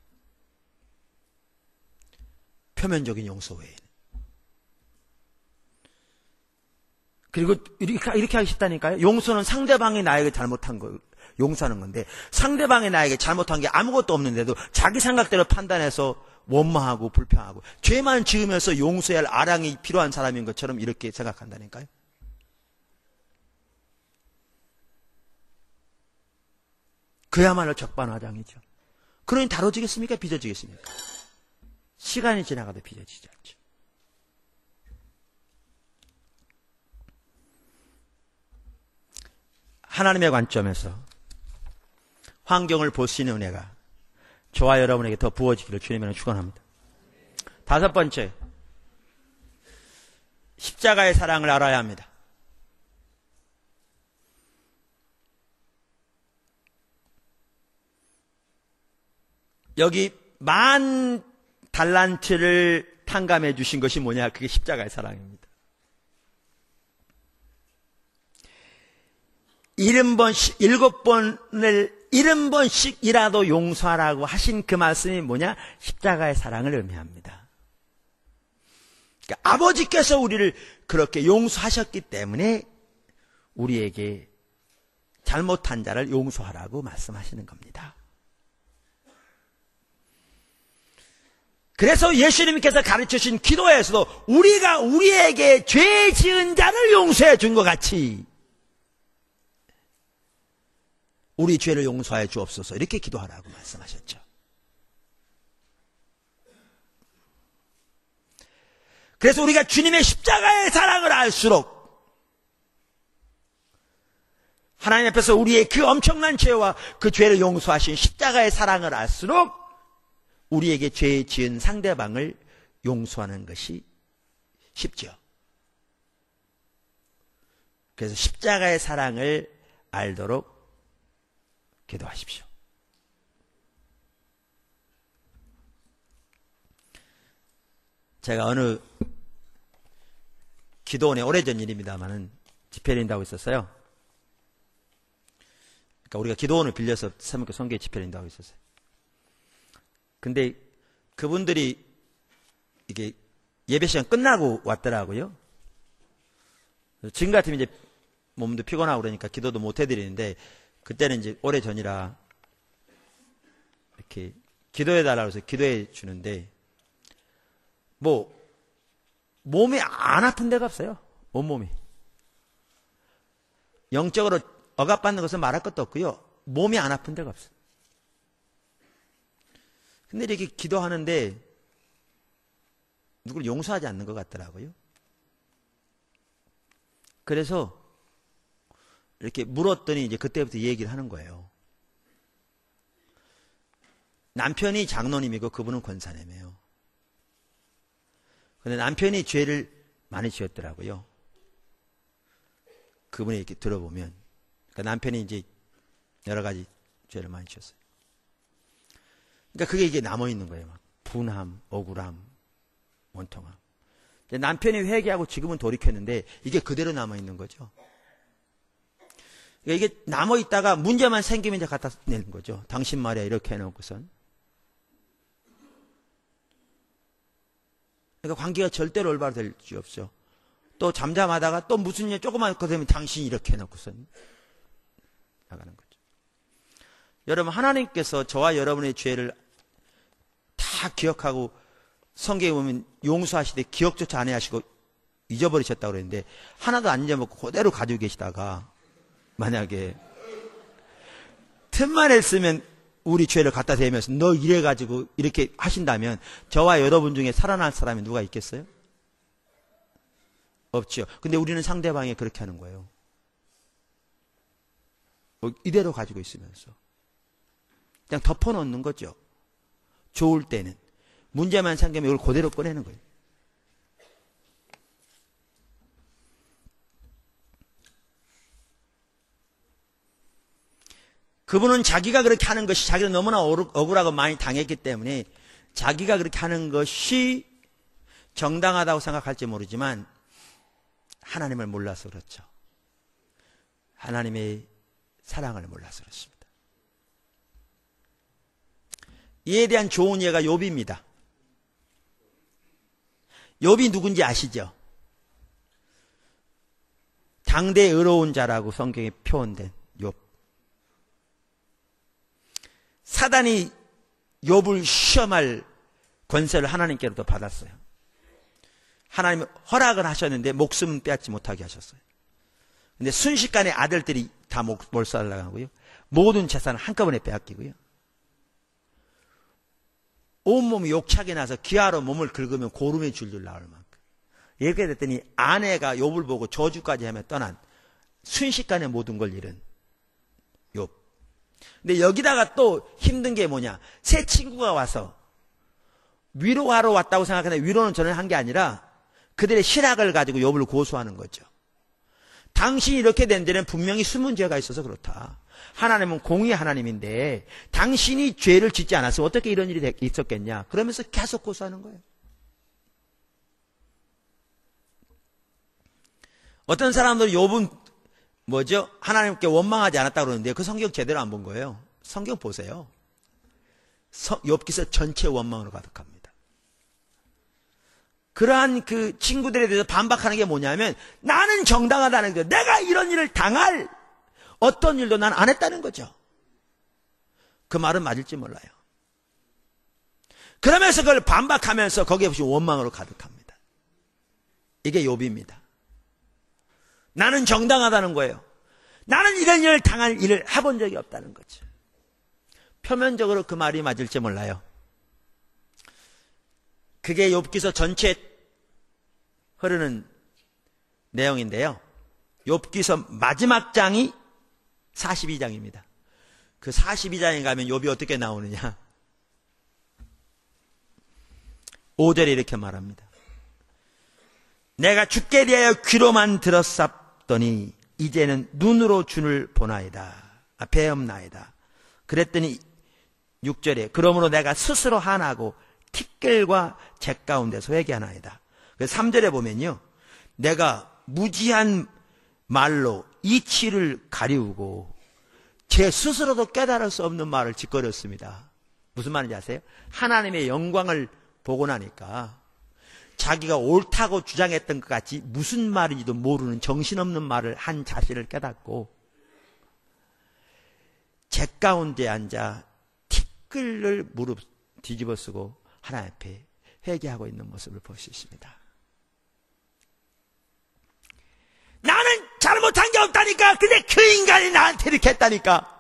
표면적인 용서 외에는. 그리고 이렇게 하기 쉽다니까요. 용서는 상대방이 나에게 잘못한 걸 용서하는 건데, 상대방이 나에게 잘못한 게 아무것도 없는데도 자기 생각대로 판단해서 원망하고 불평하고 죄만 지으면서 용서해야 할 아량이 필요한 사람인 것처럼 이렇게 생각한다니까요. 그야말로 적반하장이죠. 그러니 다뤄지겠습니까? 빚어지겠습니까? 시간이 지나가도 빚어지지 않죠. 하나님의 관점에서 환경을 볼 수 있는 은혜가 저와 여러분에게 더 부어지기를 주님으로 축원합니다. 다섯 번째, 십자가의 사랑을 알아야 합니다. 여기 10,000달란트를 탕감해 주신 것이 뭐냐? 그게 십자가의 사랑입니다. 70번씩이라도 용서하라고 하신 그 말씀이 뭐냐? 십자가의 사랑을 의미합니다. 그러니까 아버지께서 우리를 그렇게 용서하셨기 때문에 우리에게 잘못한 자를 용서하라고 말씀하시는 겁니다. 그래서 예수님께서 가르쳐주신 기도에서도 우리가 우리에게 죄 지은 자를 용서해 준 것 같이 우리 죄를 용서해 주옵소서, 이렇게 기도하라고 말씀하셨죠. 그래서 우리가 주님의 십자가의 사랑을 알수록, 하나님 앞에서 우리의 그 엄청난 죄와 그 죄를 용서하신 십자가의 사랑을 알수록 우리에게 죄 지은 상대방을 용서하는 것이 쉽죠. 그래서 십자가의 사랑을 알도록 기도하십시오. 제가 어느 기도원에 오래전 일입니다만은 집회를 인도하고 있었어요. 그러니까 우리가 기도원을 빌려서 새벽 성교회 집회를 인도하고 있었어요. 근데 그분들이 이게 예배 시간 끝나고 왔더라고요. 지금 같으면 이제 몸도 피곤하고 그러니까 기도도 못 해드리는데, 그때는 이제 오래 전이라 이렇게 기도해달라고 해서 기도해 주는데, 뭐 몸이 안 아픈 데가 없어요. 온몸이. 영적으로 억압받는 것은 말할 것도 없고요. 몸이 안 아픈 데가 없어요. 근데 이렇게 기도하는데 누구를 용서하지 않는 것 같더라고요. 그래서 이렇게 물었더니 이제 그때부터 얘기를 하는 거예요. 남편이 장로님이고 그분은 권사님이에요. 근데 남편이 죄를 많이 지었더라고요. 그분이 이렇게 들어보면. 그러니까 남편이 이제 여러 가지 죄를 많이 지었어요. 그러니까 그게 이게 남아있는 거예요. 막 분함, 억울함, 원통함. 남편이 회개하고 지금은 돌이켰는데 이게 그대로 남아있는 거죠. 그러니까 이게 남아있다가 문제만 생기면 이제 갖다 내는 거죠. 당신 말이야 이렇게 해놓고선. 그러니까 관계가 절대로 올바로 될 수 없죠. 또 잠잠하다가 또 무슨 일 조그만 거 되면 당신이 이렇게 해놓고선 나가는 거죠. 여러분, 하나님께서 저와 여러분의 죄를 다 기억하고 성경에 보면 용서하시되 기억조차 안 해하시고 잊어버리셨다고 그랬는데, 하나도 안 잊어먹고 그대로 가지고 계시다가 만약에 틈만 했으면 우리 죄를 갖다 대면서 너 이래가지고 이렇게 하신다면 저와 여러분 중에 살아날 사람이 누가 있겠어요? 없죠. 근데 우리는 상대방이 그렇게 하는 거예요. 이대로 가지고 있으면서 그냥 덮어놓는 거죠. 좋을 때는. 문제만 생기면 이걸 그대로 꺼내는 거예요. 그분은 자기가 그렇게 하는 것이, 자기는 너무나 억울하고 많이 당했기 때문에 자기가 그렇게 하는 것이 정당하다고 생각할지 모르지만 하나님을 몰라서 그렇죠. 하나님의 사랑을 몰라서 그렇습니다. 이에 대한 좋은 예가 욥입니다. 욥이 누군지 아시죠? 당대 의로운 자라고 성경에 표현된 욥. 사단이 욥을 시험할 권세를 하나님께로부터 받았어요. 하나님이 허락을 하셨는데 목숨은 빼앗지 못하게 하셨어요. 근데 순식간에 아들들이 다 몰살나가고요. 모든 재산을 한꺼번에 빼앗기고요. 온몸이 욕차게 나서 기아로 몸을 긁으면 고름이 줄줄 나올 만큼. 이렇게 됐더니 아내가 욥을 보고 저주까지 하며 떠난, 순식간에 모든 걸 잃은 욥. 근데 여기다가 또 힘든 게 뭐냐, 새 친구가 와서 위로하러 왔다고 생각하는데 위로는 전혀 한 게 아니라 그들의 실학을 가지고 욥을 고소하는 거죠. 당신이 이렇게 된 데는 분명히 숨은 죄가 있어서 그렇다. 하나님은 공의 하나님인데 당신이 죄를 짓지 않았으면 어떻게 이런 일이 있었겠냐. 그러면서 계속 고소하는 거예요. 어떤 사람들은 욥은 뭐죠? 하나님께 원망하지 않았다고 그러는데 그 성경 제대로 안 본 거예요. 성경 보세요. 욥기서 전체 원망으로 가득합니다. 그러한 그 친구들에 대해서 반박하는 게 뭐냐면, 나는 정당하다는 거죠. 내가 이런 일을 당할 어떤 일도 난 안 했다는 거죠. 그 말은 맞을지 몰라요. 그러면서 그걸 반박하면서 거기에 없이 원망으로 가득합니다. 이게 욥입니다. 나는 정당하다는 거예요. 나는 이런 일을 당할 일을 해본 적이 없다는 거죠. 표면적으로 그 말이 맞을지 몰라요. 그게 욥기서 전체에 흐르는 내용인데요. 욥기서 마지막 장이 42장입니다. 그 42장에 가면 욥이 어떻게 나오느냐. 5절에 이렇게 말합니다. 내가 주께 대하여 귀로만 들었사더니 이제는 눈으로 주를 보나이다. 배엄나이다. 그랬더니 6절에 그러므로 내가 스스로 한하고 티끌과 재 가운데서 회개하나이다. 3절에 보면요, 내가 무지한 말로 이치를 가리우고 제 스스로도 깨달을 수 없는 말을 짓거렸습니다. 무슨 말인지 아세요? 하나님의 영광을 보고 나니까 자기가 옳다고 주장했던 것 같이 무슨 말인지도 모르는 정신없는 말을 한 자신을 깨닫고 재 가운데 앉아 티끌을 무릎 뒤집어 쓰고 하나님 앞에 회개하고 있는 모습을 볼 수 있습니다. 나는 잘못한 게 없다니까. 근데 그 인간이 나한테 이렇게 했다니까.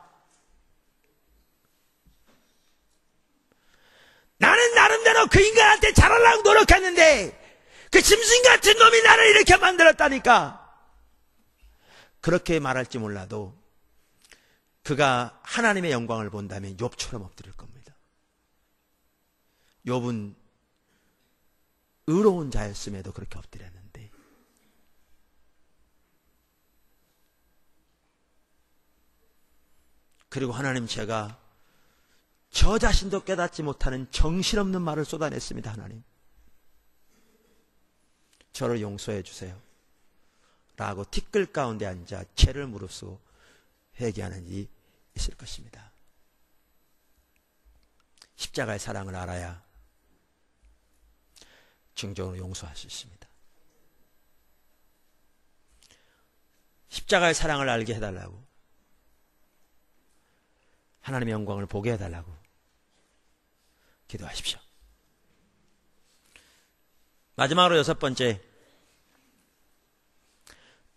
나는 나름대로 그 인간한테 잘하려고 노력했는데 그 짐승 같은 놈이 나를 이렇게 만들었다니까. 그렇게 말할지 몰라도 그가 하나님의 영광을 본다면 욥처럼 엎드릴 겁니다. 욥은 의로운 자였음에도 그렇게 엎드렸는데, 그리고 하나님, 제가 저 자신도 깨닫지 못하는 정신없는 말을 쏟아냈습니다. 하나님, 저를 용서해 주세요 라고 티끌 가운데 앉아 죄를 무릅쓰고 회개하는 일이 있을 것입니다. 십자가의 사랑을 알아야 진정으로 용서할 수 있습니다. 십자가의 사랑을 알게 해달라고, 하나님의 영광을 보게 해달라고 기도하십시오. 마지막으로 6번째,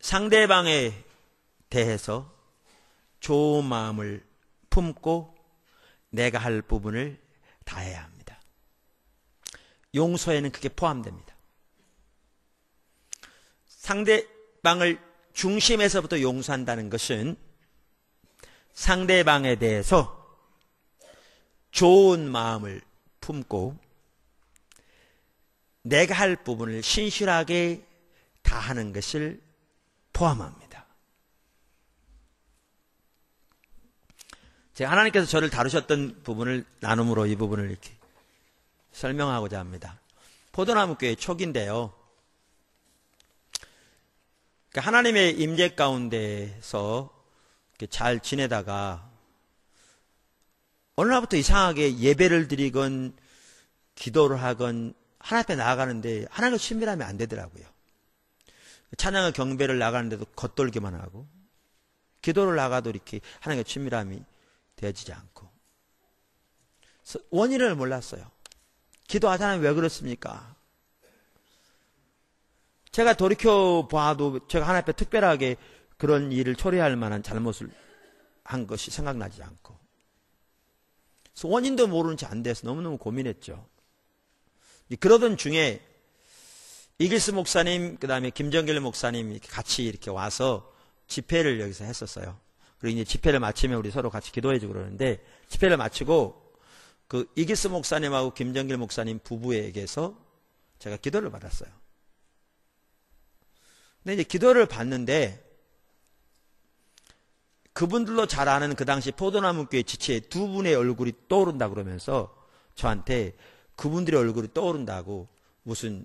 상대방에 대해서 좋은 마음을 품고 내가 할 부분을 다해야 합니다. 용서에는 그게 포함됩니다. 상대방을 중심에서부터 용서한다는 것은 상대방에 대해서 좋은 마음을 품고 내가 할 부분을 신실하게 다하는 것을 포함합니다. 제가 하나님께서 저를 다루셨던 부분을 나눔으로 이 부분을 이렇게 설명하고자 합니다. 포도나무 교회 초기인데요, 그러니까 하나님의 임재 가운데서 잘 지내다가 어느 날부터 이상하게 예배를 드리건 기도를 하건 하나님 앞에 나아가는데 하나님과 친밀하면 안 되더라고요. 찬양과 경배를 나가는데도 겉돌기만 하고, 기도를 나가도 이렇게 하나님과 친밀함이 되어지지 않고, 원인을 몰랐어요. 기도하자면 왜 그렇습니까? 제가 돌이켜봐도 제가 하나님 앞에 특별하게 그런 일을 처리할 만한 잘못을 한 것이 생각나지 않고, 그래서 원인도 모르는 채 안 돼서 너무너무 고민했죠. 그러던 중에 이길스 목사님, 그 다음에 김정길 목사님 같이 이렇게 와서 집회를 여기서 했었어요. 그리고 이제 집회를 마치면 우리 서로 같이 기도해주고 그러는데, 집회를 마치고 그 이길스 목사님하고 김정길 목사님 부부에게서 제가 기도를 받았어요. 근데 이제 기도를 받는데 그분들도 잘 아는 그 당시 포도나무교회 지체에 두 분의 얼굴이 떠오른다 그러면서 저한테 그분들의 얼굴이 떠오른다고 무슨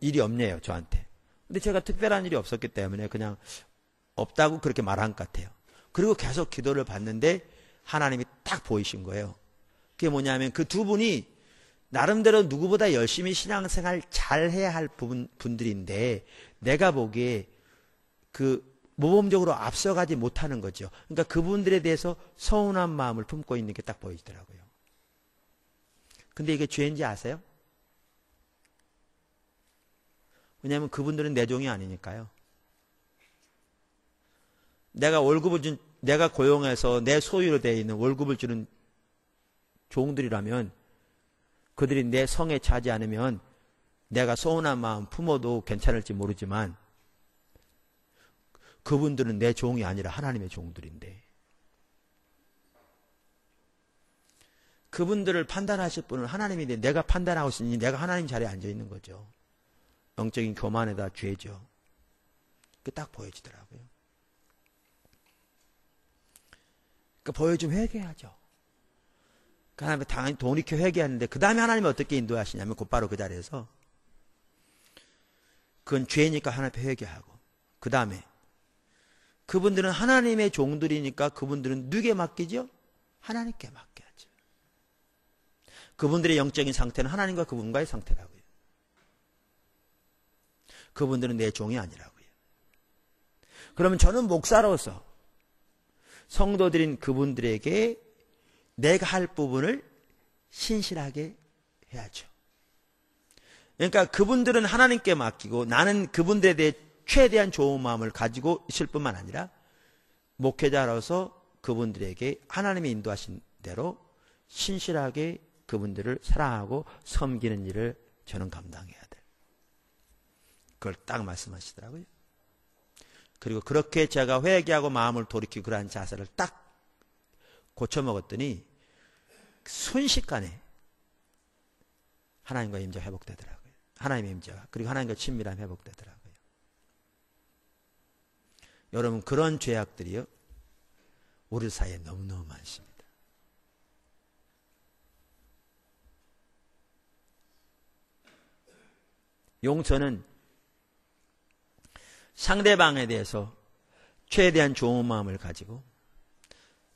일이 없네요, 저한테. 근데 제가 특별한 일이 없었기 때문에 그냥 없다고 그렇게 말한 것 같아요. 그리고 계속 기도를 받는데 하나님이 딱 보이신 거예요. 그게 뭐냐면 그 두 분이 나름대로 누구보다 열심히 신앙생활 잘 해야 할 분들인데 내가 보기에 그 모범적으로 앞서가지 못하는 거죠. 그러니까 그분들에 대해서 서운한 마음을 품고 있는 게 딱 보이더라고요. 근데 이게 죄인지 아세요? 왜냐하면 그분들은 내 종이 아니니까요. 내가 고용해서 내 소유로 되어 있는 월급을 주는 종들이라면 그들이 내 성에 차지 않으면 내가 서운한 마음 품어도 괜찮을지 모르지만 그분들은 내 종이 아니라 하나님의 종들인데, 그분들을 판단하실 분은 하나님인데 내가 판단하고 있으니 내가 하나님 자리에 앉아 있는 거죠. 영적인 교만에다 죄죠. 그게 딱 보여지더라고요. 그 보여주면 회개하죠. 그 다음에 당연히 돌이켜 회개하는데 그 다음에 하나님이 어떻게 인도하시냐면 곧바로 그 자리에서 그건 죄니까 하나님 앞에 회개하고 그 다음에 그분들은 하나님의 종들이니까 그분들은 누구에게 맡기죠? 하나님께 맡겨야죠. 그분들의 영적인 상태는 하나님과 그분과의 상태라고요. 그분들은 내 종이 아니라고요. 그러면 저는 목사로서 성도들인 그분들에게 내가 할 부분을 신실하게 해야죠. 그러니까 그분들은 하나님께 맡기고 나는 그분들에 대해 최대한 좋은 마음을 가지고 있을 뿐만 아니라 목회자로서 그분들에게 하나님이 인도하신 대로 신실하게 그분들을 사랑하고 섬기는 일을 저는 감당해야 돼. 그걸 딱 말씀하시더라고요. 그리고 그렇게 제가 회개하고 마음을 돌이키고 그러한 자세를 딱 고쳐먹었더니 순식간에 하나님과 임재가 회복되더라고요. 하나님의 임재가. 그리고 하나님과 친밀함이 회복되더라고요. 여러분 그런 죄악들이요 우리 사이에 너무너무 많습니다. 용서는 상대방에 대해서 최대한 좋은 마음을 가지고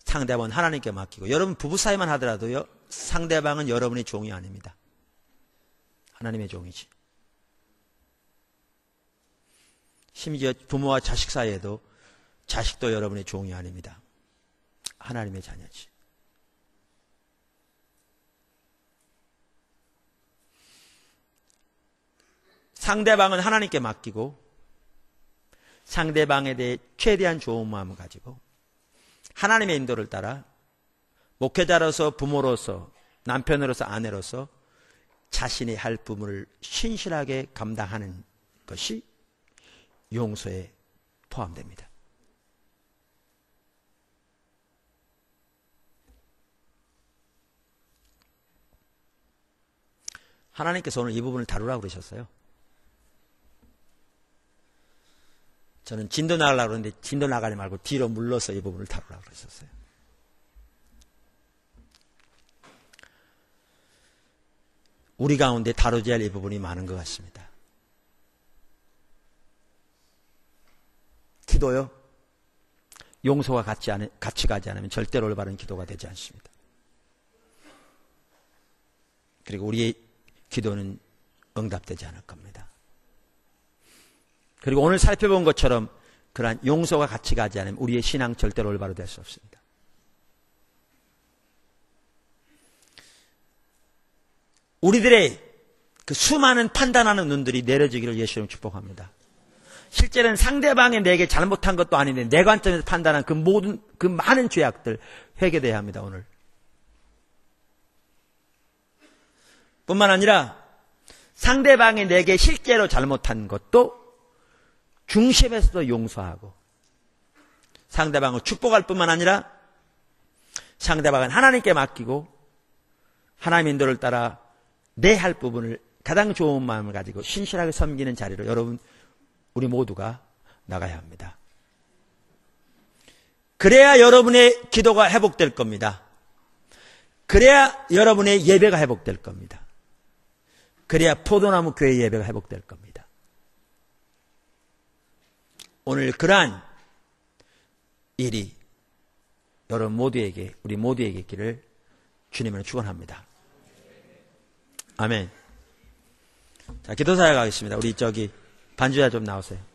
상대방은 하나님께 맡기고 여러분 부부 사이만 하더라도요 상대방은 여러분의 종이 아닙니다. 하나님의 종이지. 심지어 부모와 자식 사이에도 자식도 여러분의 종이 아닙니다. 하나님의 자녀지. 상대방은 하나님께 맡기고 상대방에 대해 최대한 좋은 마음을 가지고 하나님의 인도를 따라 목회자로서 부모로서 남편으로서 아내로서 자신이 할 부분을 신실하게 감당하는 것이 용서에 포함됩니다. 하나님께서 오늘 이 부분을 다루라고 그러셨어요. 저는 진도 나가려고 그러는데 진도 나가지 말고 뒤로 물러서 이 부분을 다루라고 그러셨어요. 우리 가운데 다루지 할 이 부분이 많은 것 같습니다. 기도요. 용서와 같이 가지 않으면 절대로 올바른 기도가 되지 않습니다. 그리고 우리의 기도는 응답되지 않을 겁니다. 그리고 오늘 살펴본 것처럼 그러한 용서가 같이 가지 않으면 우리의 신앙 절대로 올바로 될 수 없습니다. 우리들의 그 수많은 판단하는 눈들이 내려지기를 예수님 축복합니다. 실제는 상대방이 내게 잘못한 것도 아닌데 내 관점에서 판단한 그 많은 죄악들 회개돼야 합니다. 오늘 뿐만 아니라 상대방이 내게 실제로 잘못한 것도 중심에서도 용서하고 상대방을 축복할 뿐만 아니라 상대방은 하나님께 맡기고 하나님의 인도를 따라 내 할 부분을 가장 좋은 마음을 가지고 신실하게 섬기는 자리로 여러분 우리 모두가 나가야 합니다. 그래야 여러분의 기도가 회복될 겁니다. 그래야 여러분의 예배가 회복될 겁니다. 그래야 포도나무 교회 예배가 회복될 겁니다. 오늘 그러한 일이 여러분 모두에게 우리 모두에게 있기를 주님으로 축원합니다. 아멘. 자, 기도 사역 하겠습니다. 우리 반주자 좀 나오세요.